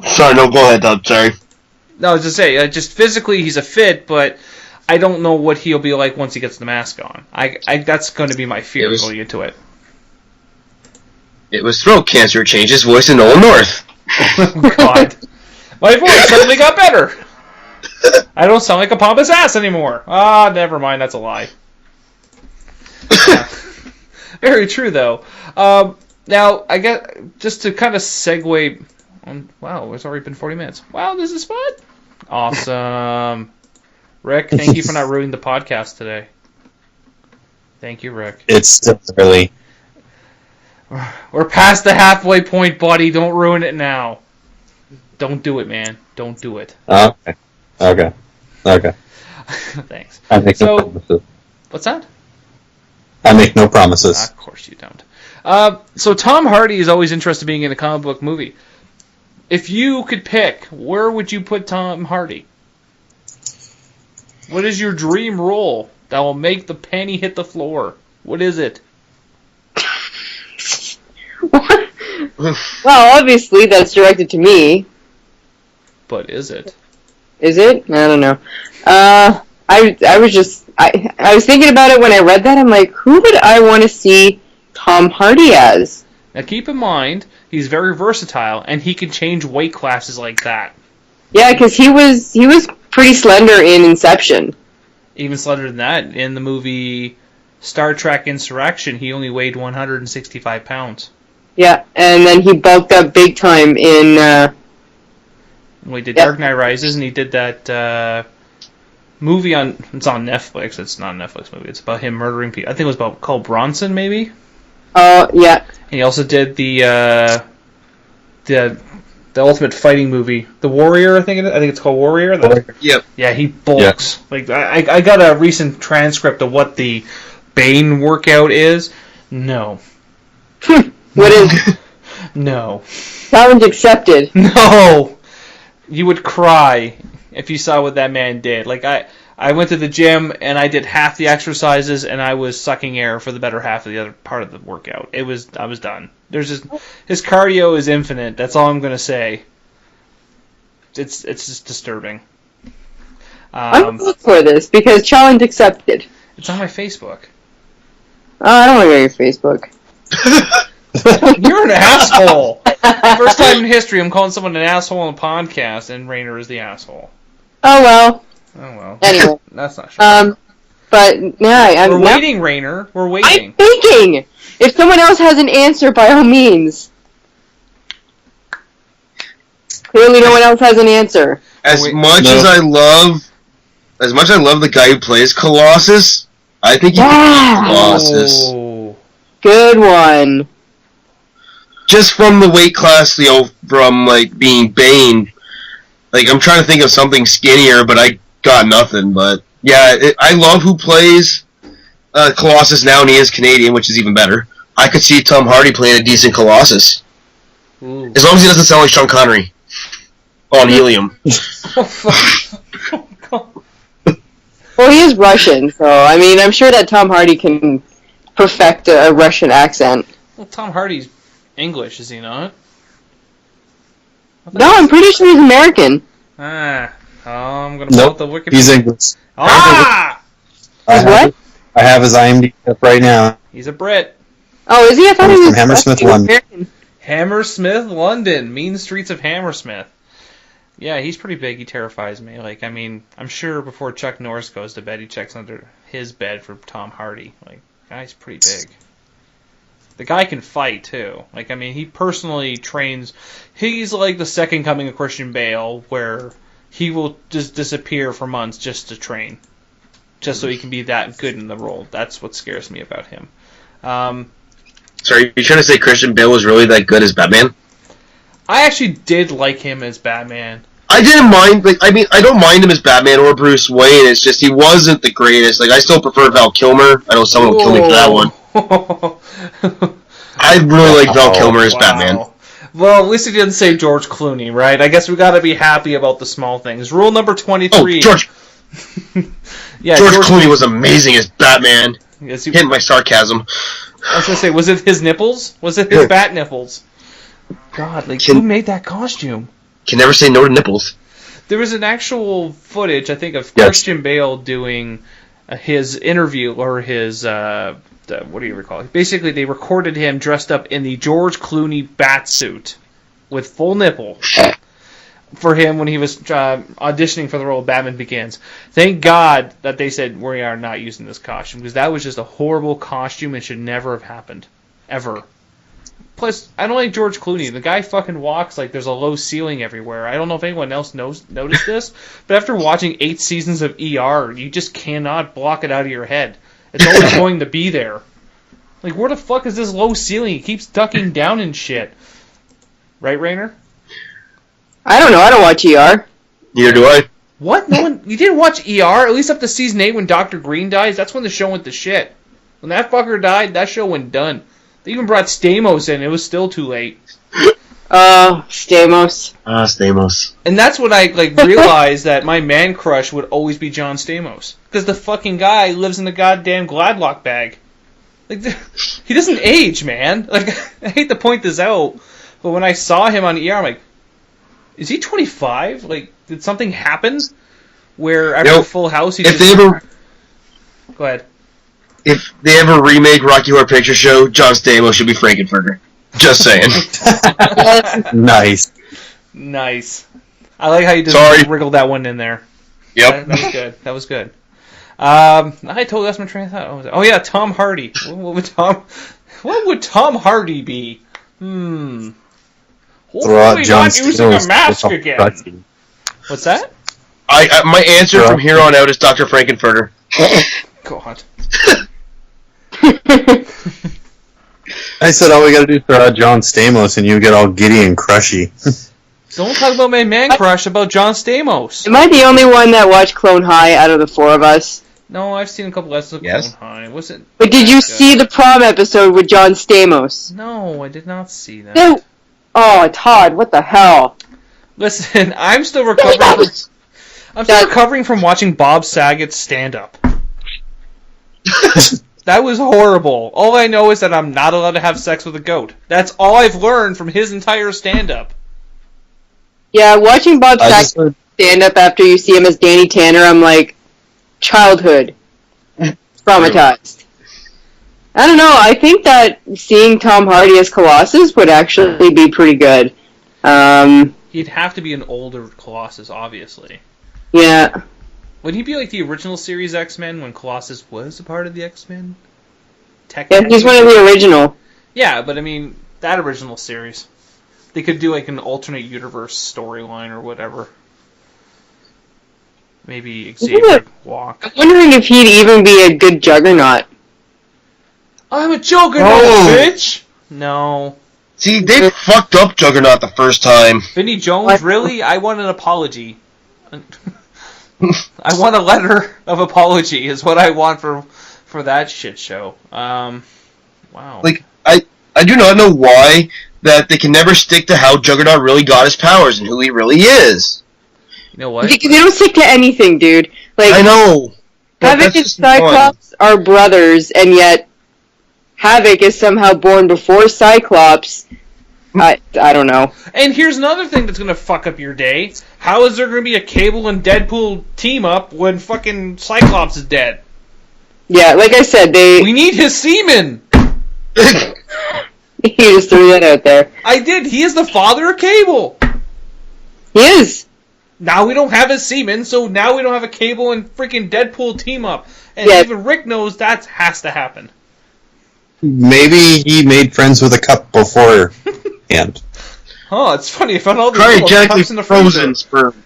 Sorry, no, go ahead, Doug. Sorry. No, I was just saying, just physically he's a fit, but I don't know what he'll be like once he gets the mask on. That's going to be my fear going into it. It was throat cancer. Changed his voice to Nolan North. Oh, God. My voice suddenly got better. I don't sound like a pompous ass anymore. Ah, never mind. That's a lie. Very true, though. Now, I get just to kind of segue. Wow, it's already been 40 minutes. Wow, this is fun. Awesome. Rick, thank you for not ruining the podcast today. Thank you, Rick. It's still early. We're past the halfway point, buddy. Don't ruin it now. Don't do it, man. Don't do it. Okay. Thanks. I make no promises. What's that? I make no promises. Of course you don't. So Tom Hardy is always interested in being in a comic book movie. If you could pick, where would you put Tom Hardy? What is your dream role that will make the penny hit the floor? What is it? Well, obviously that's directed to me. But is it? Is it? I don't know. I was thinking about it when I read that. I'm like, who would I want to see Tom Hardy as? Now keep in mind, he's very versatile, and he can change weight classes like that. Yeah, because he was pretty slender in Inception. Even slender than that. In the movie Star Trek Insurrection, he only weighed 165 pounds. Yeah, and then he bulked up big time in... Well, he did Dark Knight Rises, and he did that movie on... It's on Netflix. It's not a Netflix movie. It's about him murdering people. I think it was called Bronson, maybe? Yeah. And he also did the Ultimate Fighting movie, The Warrior. I think it's called Warrior. Yep. Yeah, he bulks. Yep. Like I got a recent transcript of what the Bane workout is. No. What is? No. Challenge accepted. No. You would cry if you saw what that man did. Like, I went to the gym, and I did half the exercises, and I was sucking air for the better half of the other part of the workout. I was done. His cardio is infinite. That's all I'm going to say. It's just disturbing. I'm going to look for this, because challenge accepted. It's on my Facebook. Oh, I don't want to go to your Facebook. You're an asshole. First time in history I'm calling someone an asshole on a podcast, and Rainer is the asshole. Oh, well. Oh, well. Anyway. That's not sure. But, yeah, We're waiting, Rainer. We're waiting. I'm thinking! If someone else has an answer, by all means. Clearly no one else has an answer. As much as I love the guy who plays Colossus, I think he can be Colossus. Oh. Good one. Just from the weight class, from, like, being Bane. Like, I'm trying to think of something skinnier, but I got nothing. But, yeah, I love who plays Colossus now, and he is Canadian, which is even better. I could see Tom Hardy playing a decent Colossus. Ooh. As long as he doesn't sound like Sean Connery. On helium. Well, he is Russian, so, I mean, I'm sure that Tom Hardy can perfect a Russian accent. Well, Tom Hardy's English, is he not? No, I'm pretty sure he's American. I'm gonna pull up the Wikipedia. He's English. Ah! What? I have his IMDb up right now. He's a Brit. Oh, is he? I thought he was from Hammersmith, London. American. Hammersmith, London. Mean streets of Hammersmith. Yeah, he's pretty big. He terrifies me. Like, I mean, I'm sure before Chuck Norris goes to bed, he checks under his bed for Tom Hardy. Like, guy's pretty big. The guy can fight, too. Like, I mean, he personally trains. He's like the second coming of Christian Bale, where he will just disappear for months just to train. Just so he can be that good in the role. That's what scares me about him. Sorry, you're trying to say Christian Bale was really that good as Batman? I actually did like him as Batman. I didn't mind, like, I mean, I don't mind him as Batman or Bruce Wayne, it's just he wasn't the greatest. Like, I still prefer Val Kilmer. I know someone will kill me for that one. I really like Val Kilmer as Batman. Well, at least he didn't say George Clooney, right? I guess we gotta be happy about the small things. Rule number 23. Oh, George! Yeah, George Clooney was amazing as Batman. Yes, Hit my sarcasm. I was gonna say, was it his nipples? Was it his bat nipples? God, like, who made that costume? Can never say no to nipples. There was an actual footage, I think, of Christian Bale doing his interview, or his, what do you recall? Basically, they recorded him dressed up in the George Clooney bat suit with full nipple for him when he was auditioning for the role of Batman Begins. Thank God that they said, we are not using this costume, because that was just a horrible costume and should never have happened. Ever. Plus, I don't like George Clooney. The guy fucking walks like there's a low ceiling everywhere. I don't know if anyone else noticed this, but after watching 8 seasons of ER, you just cannot block it out of your head. It's always going to be there. Like, where the fuck is this low ceiling? He keeps ducking down and shit. Right, Rainer? I don't know. I don't watch ER. Neither do I. What? No one? You didn't watch ER? At least up to season 8 when Dr. Green dies? That's when the show went to shit. When that fucker died, that show went done. They even brought Stamos in. It was still too late. Stamos. Stamos. And that's when I realized that my man crush would always be John Stamos. Because the fucking guy lives in the goddamn Gladlock bag. Like, he doesn't age, man. Like, I hate to point this out, but when I saw him on ER, I'm like, is he 25? Like, did something happen? Where after Full House, he Go ahead. If they ever remake Rocky Horror Picture Show, John Stamos should be Frankenfurter. Just saying. Nice. Nice. I like how you just wriggled that one in there. Yep. That was good. That was good. I totally lost my train of thought. Oh yeah, Tom Hardy. What would Tom Hardy be? Throw out John not using a mask again. What's that? My answer from here on out is Dr. Frankenfurter. God. I said all we gotta do is throw out John Stamos and you get all giddy and crushy. Don't talk about my man crush about John Stamos. Am I the only one that watched Clone High out of the 4 of us? No, I've seen a couple episodes of Clone High. Was it? But did you see the prom episode with John Stamos? No, I did not see that. No. Oh, Todd, what the hell? Listen, I'm still recovering. I'm still recovering from watching Bob Saget's stand-up. That was horrible. All I know is that I'm not allowed to have sex with a goat. That's all I've learned from his entire stand-up. Yeah, watching Bob Saget stand up after you see him as Danny Tanner, I'm like, childhood. Traumatized. I don't know, I think that seeing Tom Hardy as Colossus would actually be pretty good. He'd have to be an older Colossus, obviously. Yeah. Would he be like the original series X-Men when Colossus was a part of the X-Men? Yeah, he's one of the original. Yeah, but I mean, that original series. They could do like an alternate universe storyline or whatever. Maybe Xavier walk. I'm wondering if he'd even be a good Juggernaut. I'm a Juggernaut, bitch! No. See, they fucked up Juggernaut the first time. Vinnie Jones, really? I want an apology. I want a letter of apology is what I want for that shit show. Wow. Like, I do not know why that they can never stick to how Juggernaut really got his powers and who he really is. You know what? Because they don't stick to anything, dude. Like, I know. Havoc and Cyclops are brothers, and yet Havoc is somehow born before Cyclops. I don't know. And here's another thing that's gonna fuck up your day. How is there gonna be a Cable and Deadpool team up when fucking Cyclops is dead? Yeah, like I said, We need his semen! You just threw that out there. I did. He is the father of Cable. He is. Now we don't have his semen, so now we don't have a Cable and freaking Deadpool team up. And even Rick knows that has to happen. Maybe he made friends with a cup before. And Oh, it's funny. I found all these little cups in the frozen freezer. sperm.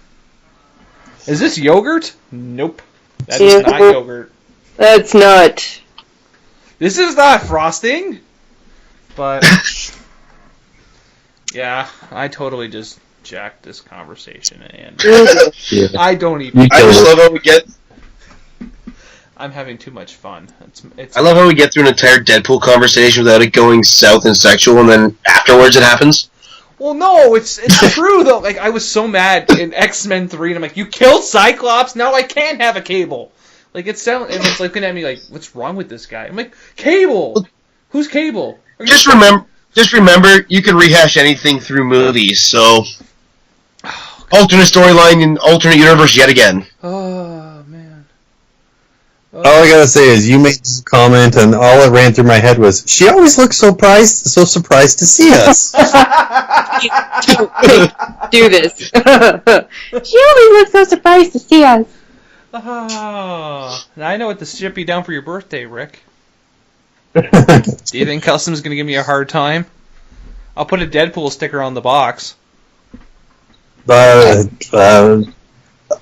Is this yogurt? Nope. That is not yogurt. That's not. This is not frosting. But yeah, I totally just jacked this conversation, and I don't even. I just love how we get. I'm having too much fun. I love how we get through an entire Deadpool conversation without it going south and sexual, and then afterwards it happens. Well, no, it's true though. Like, I was so mad in X-Men 3, and I'm like, you killed Cyclops, now I can't have a Cable. Like, and it's looking at me like, what's wrong with this guy? I'm like, Cable. Who's Cable? Just remember, you can rehash anything through movies. So, alternate storyline in alternate universe yet again. Oh man. all I gotta say is, you made this comment, and all that ran through my head was, she always looks so surprised to see us. Do this. She always looks so surprised to see us. Oh, now I know what to ship you down for your birthday, Rick. Do you think Custom's going to give me a hard time? I'll put a Deadpool sticker on the box.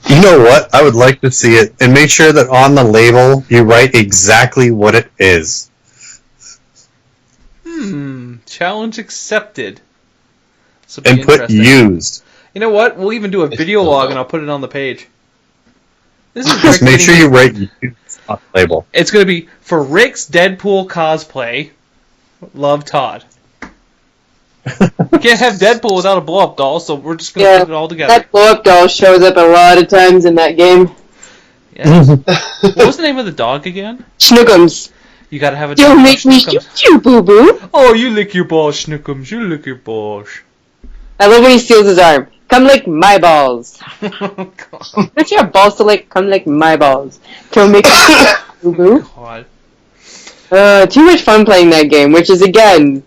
You know what? I would like to see it, and make sure that on the label you write exactly what it is. Challenge accepted. And put used. You know what? We'll even do a video log and I'll put it on the page. This is Just make sure you write used on the label. It's going to be for Rick's Deadpool cosplay. Love, Todd. You can't have Deadpool without a blow-up doll, so we're just going to put it all together. That blow-up doll shows up a lot of times in that game. Yeah. What was the name of the dog again? Snookums. You gotta have a Don't dog. make me shoot you, boo-boo. Oh, you lick your balls, Snookums. You lick your balls. I love when he steals his arm. Come lick my balls. Oh, God. Don't you have balls to lick? Come lick my balls. Don't make me boo-boo. God. Too much fun playing that game, which is, again,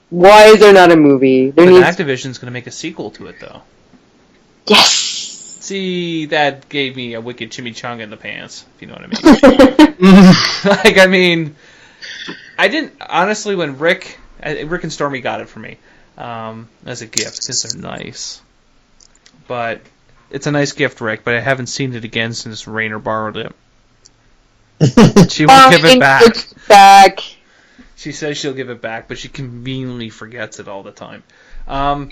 why is there not a movie? But Activision's gonna make a sequel to it, though. Yes! See, that gave me a wicked chimichanga in the pants, if you know what I mean. I didn't, honestly, when Rick and Stormy got it for me, as a gift, because they're nice. But, it's a nice gift, Rick, but I haven't seen it again since Rainer borrowed it. She won't give it back. She says she'll give it back, but she conveniently forgets it all the time. I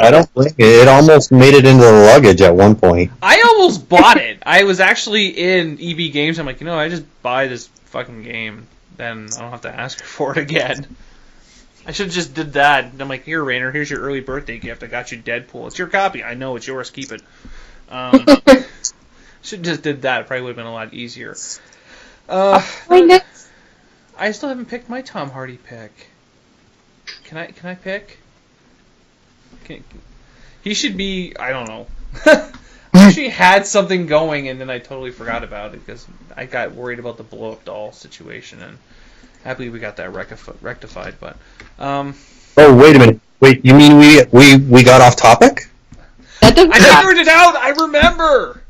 don't think it almost made it into the luggage at one point. I almost bought it. I was actually in EB Games. I'm like, I just buy this fucking game. Then I don't have to ask her for it again. I should have just did that. I'm like, here, Rainer, here's your early birthday gift. I got you Deadpool. It's your copy. I know, it's yours. Keep it. Should just did that. Probably would have been a lot easier. I still haven't picked my Tom Hardy pick. Can I pick? He should be. I don't know. I actually had something going, and then I totally forgot about it because I got worried about the blow-up doll situation, and happily we got that rectified. But oh, wait a minute. Wait, you mean we got off topic? That doesn't I figured it out. I remember.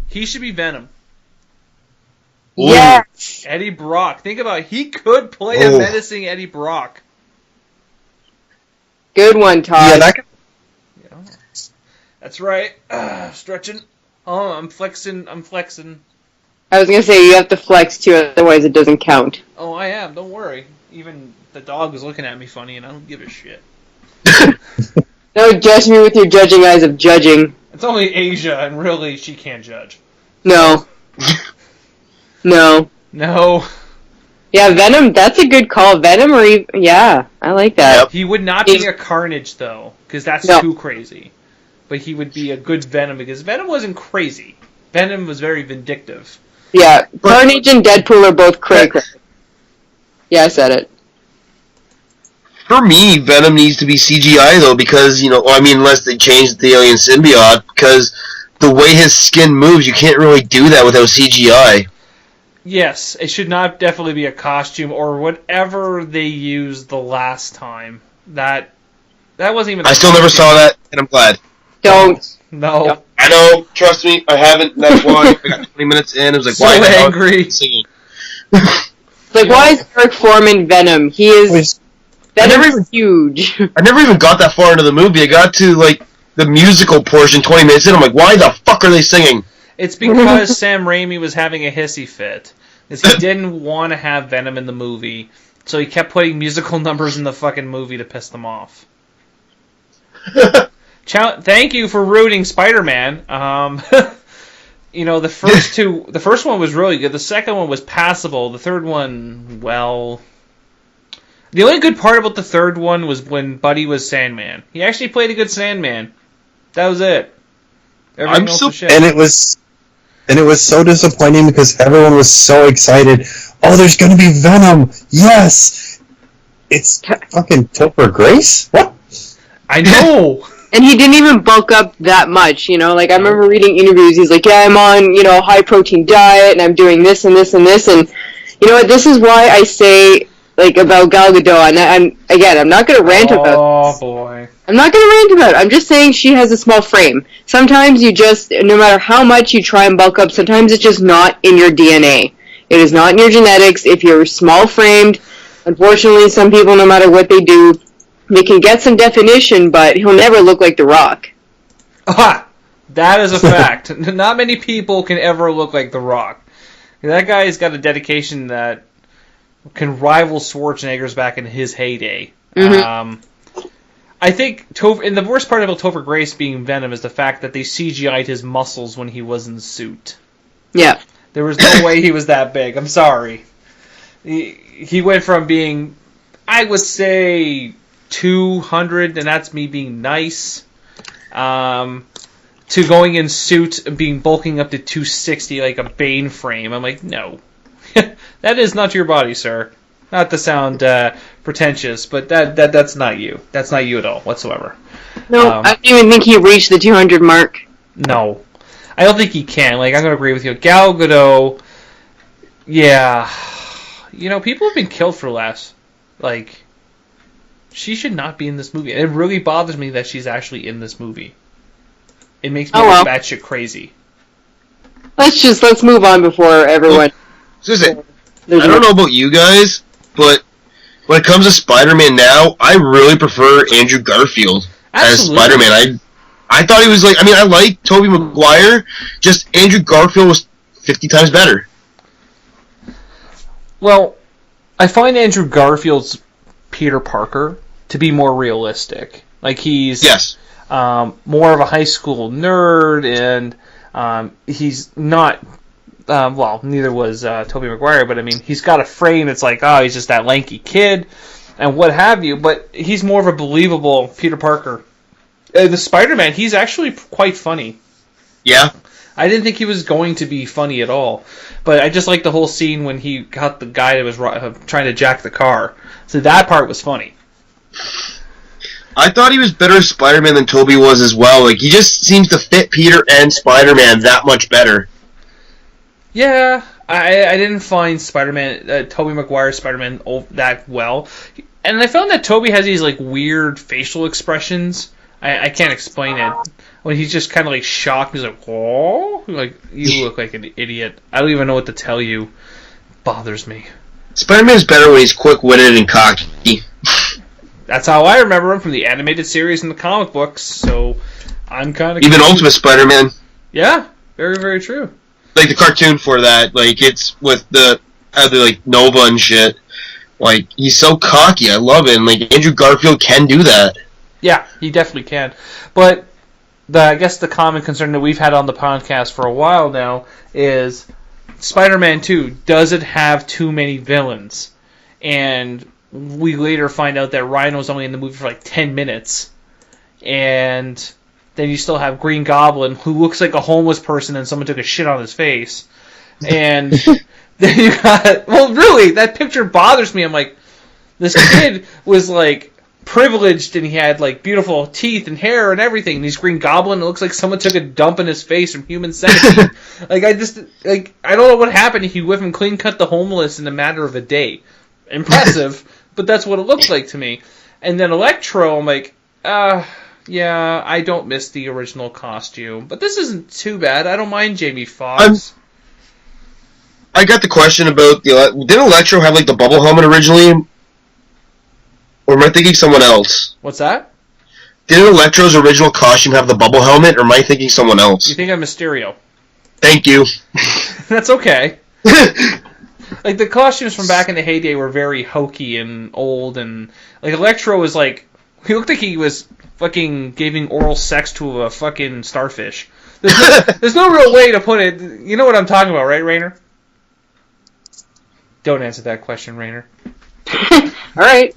He should be Venom. Yes. Eddie Brock. Think about it. He could play a menacing Eddie Brock. Good one, Todd. Yeah, That's right. Stretching. Oh, I'm flexing. I was gonna say you have to flex too, otherwise it doesn't count. Oh, I am. Don't worry. Even the dog is looking at me funny, and I don't give a shit. Don't judge me with your judging eyes of judging. It's only Asia, and really, she can't judge. No. No. No. Yeah, Venom, that's a good call. Venom or even, yeah, I like that. He would not be a Carnage, though, because that's too crazy. But he would be a good Venom, because Venom wasn't crazy. Venom was very vindictive. Yeah, Carnage and Deadpool are both cray. Yeah, I said it. For me, Venom needs to be CGI, though, because, unless they change the alien symbiote, because the way his skin moves, you can't really do that without CGI. Yes, it should not definitely be a costume or whatever they used the last time. That wasn't even. I still never saw that, and I'm glad. Don't. No. Yep. I know. Trust me, I haven't. That's why I got 20 minutes in. I was like, So why the hell angry. singing? Like, why is Eric Foreman Venom? He is. Venom's huge. I never even got that far into the movie. I got to the musical portion 20 minutes in. I'm like, why the fuck are they singing? It's because Sam Raimi was having a hissy fit. Because he didn't want to have Venom in the movie, so he kept putting musical numbers in the fucking movie to piss them off. Thank you for rooting Spider-Man. The first one was really good. The second one was passable. The third one, well... The only good part about the third one was when Buddy was Sandman. He actually played a good Sandman. That was it. Everything else was shit. And it was so disappointing because everyone was so excited. Oh, there's going to be Venom! Yes! It's fucking Topher Grace? What? I know! And he didn't even bulk up that much, I remember reading interviews, he's like, yeah, I'm on, a high-protein diet, and I'm doing this and this and this, and you know what, this is why I say, about Gal Gadot, and I'm not going to rant about this. Oh, boy. I'm not going to rant about it. I'm just saying she has a small frame. Sometimes no matter how much you try and bulk up, sometimes it's just not in your DNA. It is not in your genetics. If you're small-framed, unfortunately, some people, no matter what they do, they can get some definition, but he'll never look like The Rock. Aha! That is a fact. Not many people can ever look like The Rock. That guy's got a dedication that can rival Schwarzenegger's back in his heyday. Mm-hmm. I think, and the worst part about Topher Grace being Venom is the fact that they CGI'd his muscles when he was in the suit. Yeah. There was no way he was that big. I'm sorry. He went from being, I would say, 200, and that's me being nice, to going in suit and bulking up to 260 like a Bane frame. I'm like, no. That is not your body, sir. Not to sound pretentious, but that's not you. That's not you at all, whatsoever. No, I don't even think he reached the 200 mark. No. I don't think he can. I'm going to agree with you. Gal Gadot, yeah. People have been killed for less. She should not be in this movie. It really bothers me that she's actually in this movie. It makes me batshit crazy. Let's move on before everyone... I don't know about you guys, but when it comes to Spider-Man now, I really prefer Andrew Garfield as Spider-Man. I thought he was I like Tobey Maguire, just Andrew Garfield was 50 times better. Well, I find Andrew Garfield's Peter Parker to be more realistic. He's more of a high school nerd, and he's not... neither was Tobey Maguire, but he's got a frame that's he's just that lanky kid, and what have you, but he's more of a believable Peter Parker. The Spider-Man, he's actually quite funny. Yeah. I didn't think he was going to be funny at all. But I just liked the whole scene when he got the guy that was trying to jack the car. So that part was funny. I thought he was better as Spider-Man than Tobey was as well. Like, he just seems to fit Peter and Spider-Man that much better. Yeah, I didn't find Spider-Man, Tobey Maguire's Spider-Man that well. And I found that Tobey has these, like, weird facial expressions. I can't explain it. When he's just kind of, like, shocked. He's like, oh? Like, you look like an idiot. I don't even know what to tell you. Bothers me. Spider-Man's better when he's quick-witted and cocky. That's how I remember him from the animated series and the comic books, so I'm kind of... Even Ultimate Spider-Man. Yeah, very, very true. Like, the cartoon for that, like, it's with the like, Nova and shit. Like, he's so cocky, I love it, and, like, Andrew Garfield can do that. Yeah, he definitely can. But I guess the common concern that we've had on the podcast for a while now is Spider-Man 2, does it have too many villains? And we later find out that Rhino was only in the movie for like 10 minutes. And then you still have Green Goblin, who looks like a homeless person and someone took a shit on his face. And then you got... Well, really, that picture bothers me. I'm like, this kid was like privileged and he had like beautiful teeth and hair and everything. And he's Green Goblin. It looks like someone took a dump in his face from Human Centipede. I don't know what happened. He went and clean cut the homeless in a matter of a day. Impressive, but that's what it looked like to me. And then Electro, I'm like, yeah, I don't miss the original costume. But this isn't too bad. I don't mind Jamie Foxx. I got the question about didn't Electro have like the bubble helmet originally? Or am I thinking someone else? What's that? Didn't Electro's original costume have the bubble helmet, or am I thinking someone else? You think I'm Mysterio? Thank you. That's okay. Like, the costumes from back in the heyday were very hokey and old, and, like, Electro was like, he looked like he was fucking giving oral sex to a fucking starfish. There's no real way to put it. You know what I'm talking about, right, Rainer? Don't answer that question, Rainer. Alright.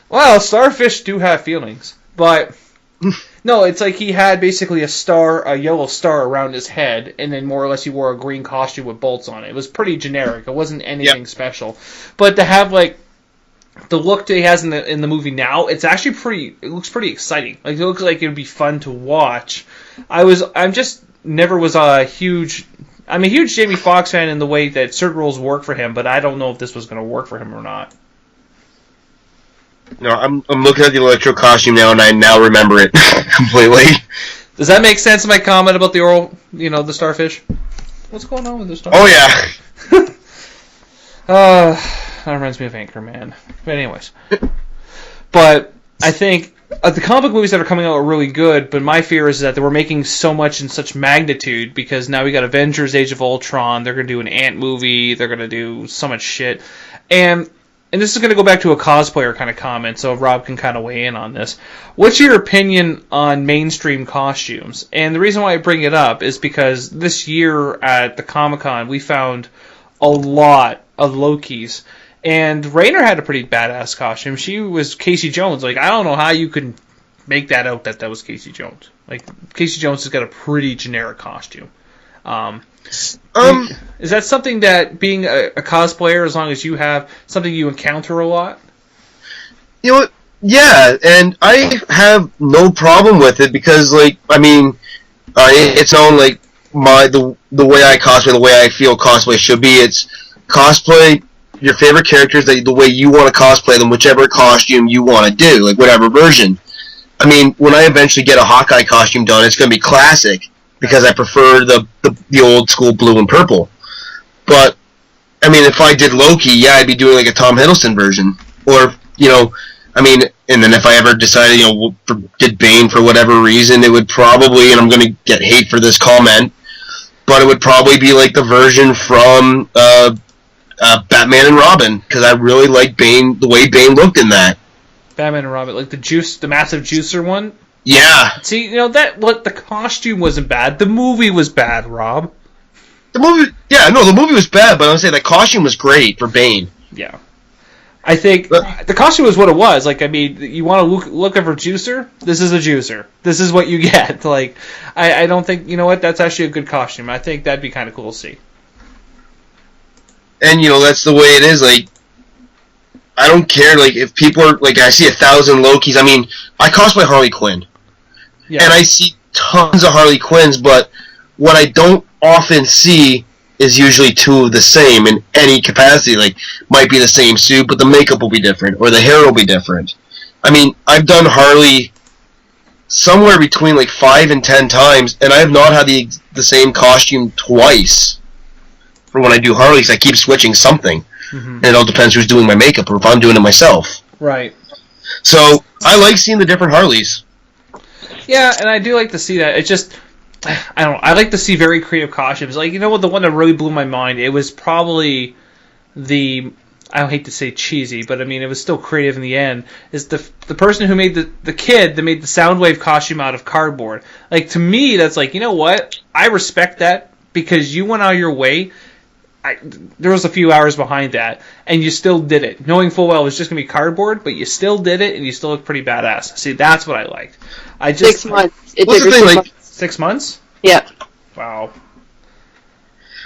Well, starfish do have feelings, but no, it's like he had basically a yellow star around his head, and then more or less he wore a green costume with bolts on it. It was pretty generic. It wasn't anything special. But to have like the look that he has in the movie now, it's actually it looks pretty exciting. Like, it looks like it would be fun to watch. I'm a huge Jamie Foxx fan in the way that certain roles work for him, but I don't know if this was going to work for him or not. No, I'm looking at the Electro costume now, and I now remember it completely. Does that make sense? My comment about the starfish? What's going on with the starfish? Oh yeah. That reminds me of Anchorman. But anyways, but I think the comic book movies that are coming out are really good. But my fear is that they were making so much in such magnitude, because now we got Avengers: Age of Ultron. They're gonna do an Ant movie. They're gonna do so much shit, and this is going to go back to a cosplayer kind of comment, so Rob can kind of weigh in on this. What's your opinion on mainstream costumes? And the reason why I bring it up is because this year at the Comic-Con, we found a lot of Lokis. And Rainer had a pretty badass costume. She was Casey Jones. Like, I don't know how you could make that out that was Casey Jones. Like, Casey Jones has got a pretty generic costume. Is that something that, being a cosplayer, as long as you have something you encounter a lot? You know what? Yeah, and I have no problem with it because, like, I mean, it's known, like, the way I cosplay, the way I feel cosplay should be. It's cosplay your favorite characters the way you want to cosplay them, whichever costume you want to do, like, whatever version. I mean, when I eventually get a Hawkeye costume done, it's going to be classic, because I prefer the old school blue and purple. But, I mean, if I did Loki, yeah, I'd be doing like a Tom Hiddleston version. Or, I mean, and then if I ever decided, did Bane for whatever reason, it would probably, and I'm going to get hate for this comment, but it would probably be like the version from Batman and Robin, because I really like Bane, the way Bane looked in that. Batman and Robin, like the massive juicer one? Yeah. See, the costume wasn't bad. The movie was bad, Rob. The movie was bad, but I'm saying the costume was great for Bane. Yeah. I think the costume was what it was. Like, I mean, you want to look for juicer? This is a juicer. This is what you get. Like, I don't think, you know what, that's actually a good costume. I think that'd be kind of cool to see. And, that's the way it is. Like, I don't care, like, if people are, like, I see 1,000 Lokis. I mean, I cosplay Harley Quinn. Yeah. And I see tons of Harley Quinns, but what I don't often see is usually two of the same in any capacity. Like, might be the same suit, but the makeup will be different, or the hair will be different. I mean, I've done Harley somewhere between, like, 5 and 10 times, and I have not had the same costume twice for when I do Harley, because I keep switching something. Mm-hmm. And it all depends who's doing my makeup, or if I'm doing it myself. Right. So, I like seeing the different Harleys. Yeah, and I do like to see that. It's just, I don't know, I like to see very creative costumes. Like, you know what, the one that really blew my mind, it was probably the, I don't hate to say cheesy, but I mean, it was still creative in the end, is the person who made the kid that made the Soundwave costume out of cardboard. Like, to me, that's like, you know what, I respect that, because you went out of your way. There was a few hours behind that, and you still did it, knowing full well it was just going to be cardboard, but you still did it, and you still look pretty badass. See, that's what I liked. 6 months. It what's took the her thing, 6 like, months. 6 months? Yeah. Wow.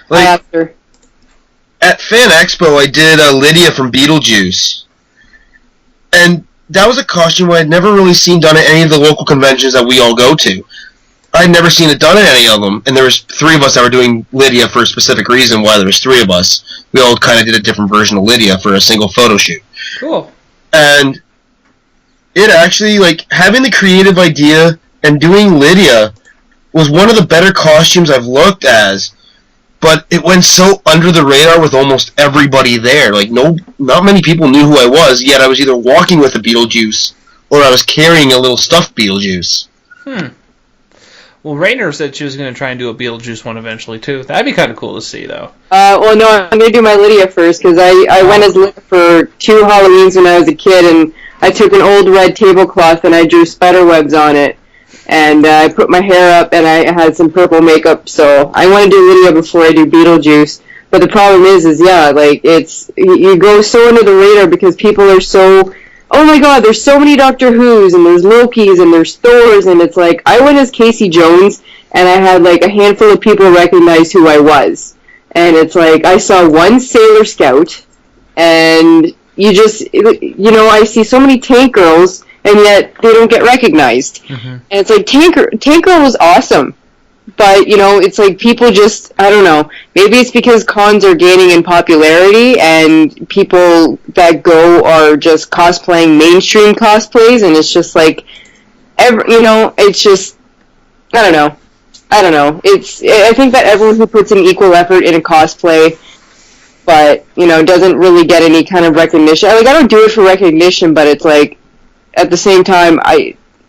Like, After. at Fan Expo, I did Lydia from Beetlejuice, and that was a costume I'd never really seen done at any of the local conventions that we all go to. I'd never seen it done at any of them, and there was 3 of us that were doing Lydia for a specific reason why there was 3 of us. We all kind of did a different version of Lydia for a single photo shoot. Cool. And it actually, like, having the creative idea and doing Lydia was one of the better costumes I've looked as, but it went so under the radar with almost everybody there. Like, not many people knew who I was, yet I was either walking with a Beetlejuice or I was carrying a little stuffed Beetlejuice. Well, Rainer said she was going to try and do a Beetlejuice one eventually, too. That'd be kind of cool to see, though. Well, no, I'm going to do my Lydia first, because I went as Lydia for 2 Halloweens when I was a kid, and I took an old red tablecloth and I drew spider webs on it. And I put my hair up, and I had some purple makeup, so I want to do Lydia before I do Beetlejuice. But the problem is yeah, like, you go so under the radar because people are so, oh my god, there's so many Doctor Who's, and there's Lokis, and there's Thors, and it's like, I went as Casey Jones, and I had, like, a handful of people recognize who I was. And it's like, I saw one Sailor Scout, and I see so many tank girls, and yet they don't get recognized. Mm-hmm. And it's like, Tank Girl was awesome. But, it's like people just, I don't know, maybe it's because cons are gaining in popularity and people that go are just cosplaying mainstream cosplays, and it's just like, it's just, I don't know. I think that everyone who puts in equal effort in a cosplay, but, doesn't really get any kind of recognition. I don't do it for recognition, but it's like, at the same time,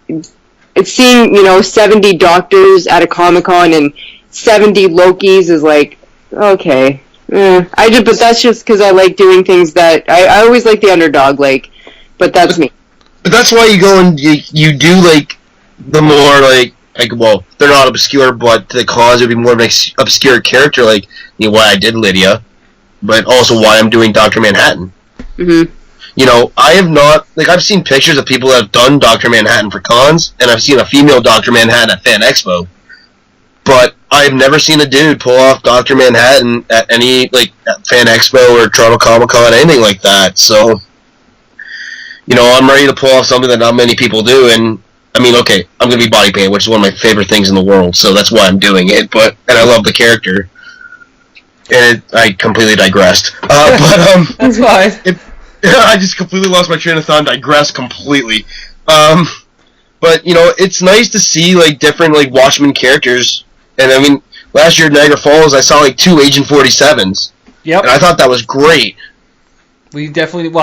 it's seeing, 70 doctors at a Comic-Con and 70 Lokis is like, okay. But that's just because I like doing things that, I always like the underdog, but that's me. But that's why you go and you do, like, the more, like, well, they're not obscure, but the cause would be more of an obscure character, like, why I did Lydia, but also why I'm doing Dr. Manhattan. Mm-hmm. I have not, like, I've seen pictures of people that have done Dr. Manhattan for cons, and I've seen a female Dr. Manhattan at Fan Expo, but I've never seen a dude pull off Dr. Manhattan at any, like, at Fan Expo or Toronto Comic Con, anything like that, so, I'm ready to pull off something that not many people do, and, I mean, okay, I'm going to be body painted, which is one of my favorite things in the world, so that's why I'm doing it, and I love the character, and I completely digressed, That's fine. I just completely lost my train of thought and digressed completely. But, it's nice to see, like, different, like, Watchmen characters. And, I mean, last year at Niagara Falls, I saw, like, 2 Agent 47s. Yep. And I thought that was great. We definitely,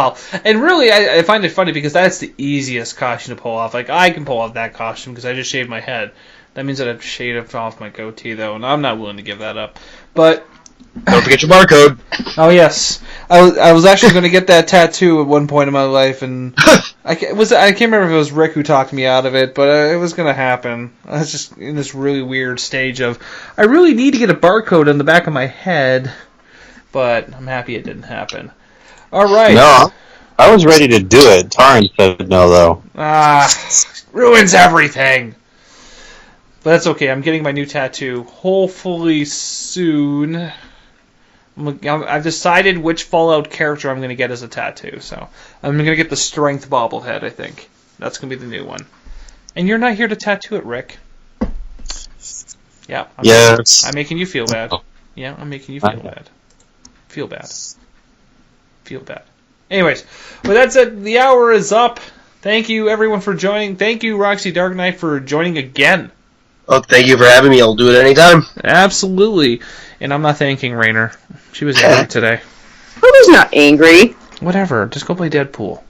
and really, I find it funny because that's the easiest costume to pull off. Like, I can pull off that costume because I just shaved my head. That means that I've shaved off my goatee, though, and I'm not willing to give that up. But don't forget your barcode. Oh yes, I was actually going to get that tattoo at one point in my life, and I can't remember if it was Rick who talked me out of it, but it was going to happen. I was just in this really weird stage of I really need to get a barcode on the back of my head, but I'm happy it didn't happen. All right. No. I was ready to do it. Taryn said no, though. Ruins everything. But that's okay. I'm getting my new tattoo hopefully soon. I've decided which Fallout character I'm going to get as a tattoo. So I'm going to get the Strength bobblehead, I think. That's going to be the new one. And you're not here to tattoo it, Rick. Yeah. I'm making you feel bad. Yeah, I'm making you feel bad. Feel bad. Feel bad. Anyways, well, that's it. The hour is up. Thank you, everyone, for joining. Thank you, Roxy Darknight, for joining again. Oh, thank you for having me. I'll do it anytime. Absolutely. And I'm not thanking Rainer. She was angry today. I was not angry. Whatever. Just go play Deadpool.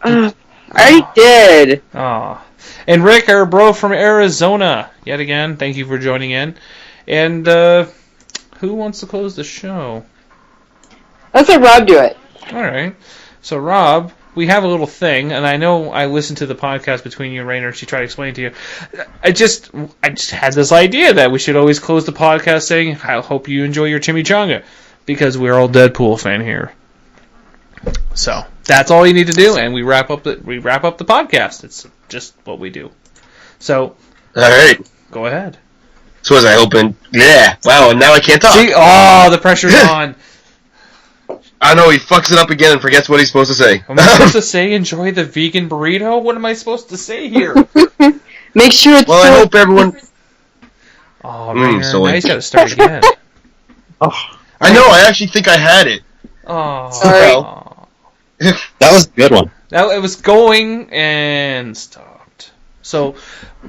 I already did. Aw. And Rick, our bro from Arizona, yet again, thank you for joining in. And who wants to close the show? Let's let Rob do it. All right. So, Rob, we have a little thing, and I know I listened to the podcast between you and Rainer, and she tried to explain it to you. I just had this idea that we should always close the podcast saying, I hope you enjoy your chimichanga, because we're all Deadpool fan here. So, that's all you need to do, and we wrap up the podcast. It's just what we do. So, all right. Go ahead. So was I open? Yeah. Wow, and now I can't talk. See? Oh, the pressure's on. I know, he fucks it up again and forgets what he's supposed to say. Am I supposed to say enjoy the vegan burrito? What am I supposed to say here? Make sure it's... Well, I hope everyone... Oh, man, now he's got to start again. I know, I actually think I had it. Oh. Sorry. That was a good one. It was going and stopped. So,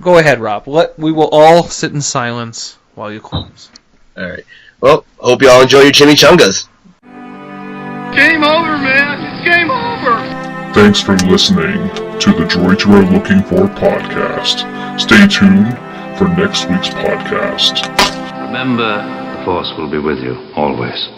go ahead, Rob. We will all sit in silence while you close. Alright. Well, hope you all enjoy your chimichangas. Game over, man. It's game over. Thanks for listening to the Droid You Are Looking For podcast. Stay tuned for next week's podcast. Remember, the Force will be with you, always.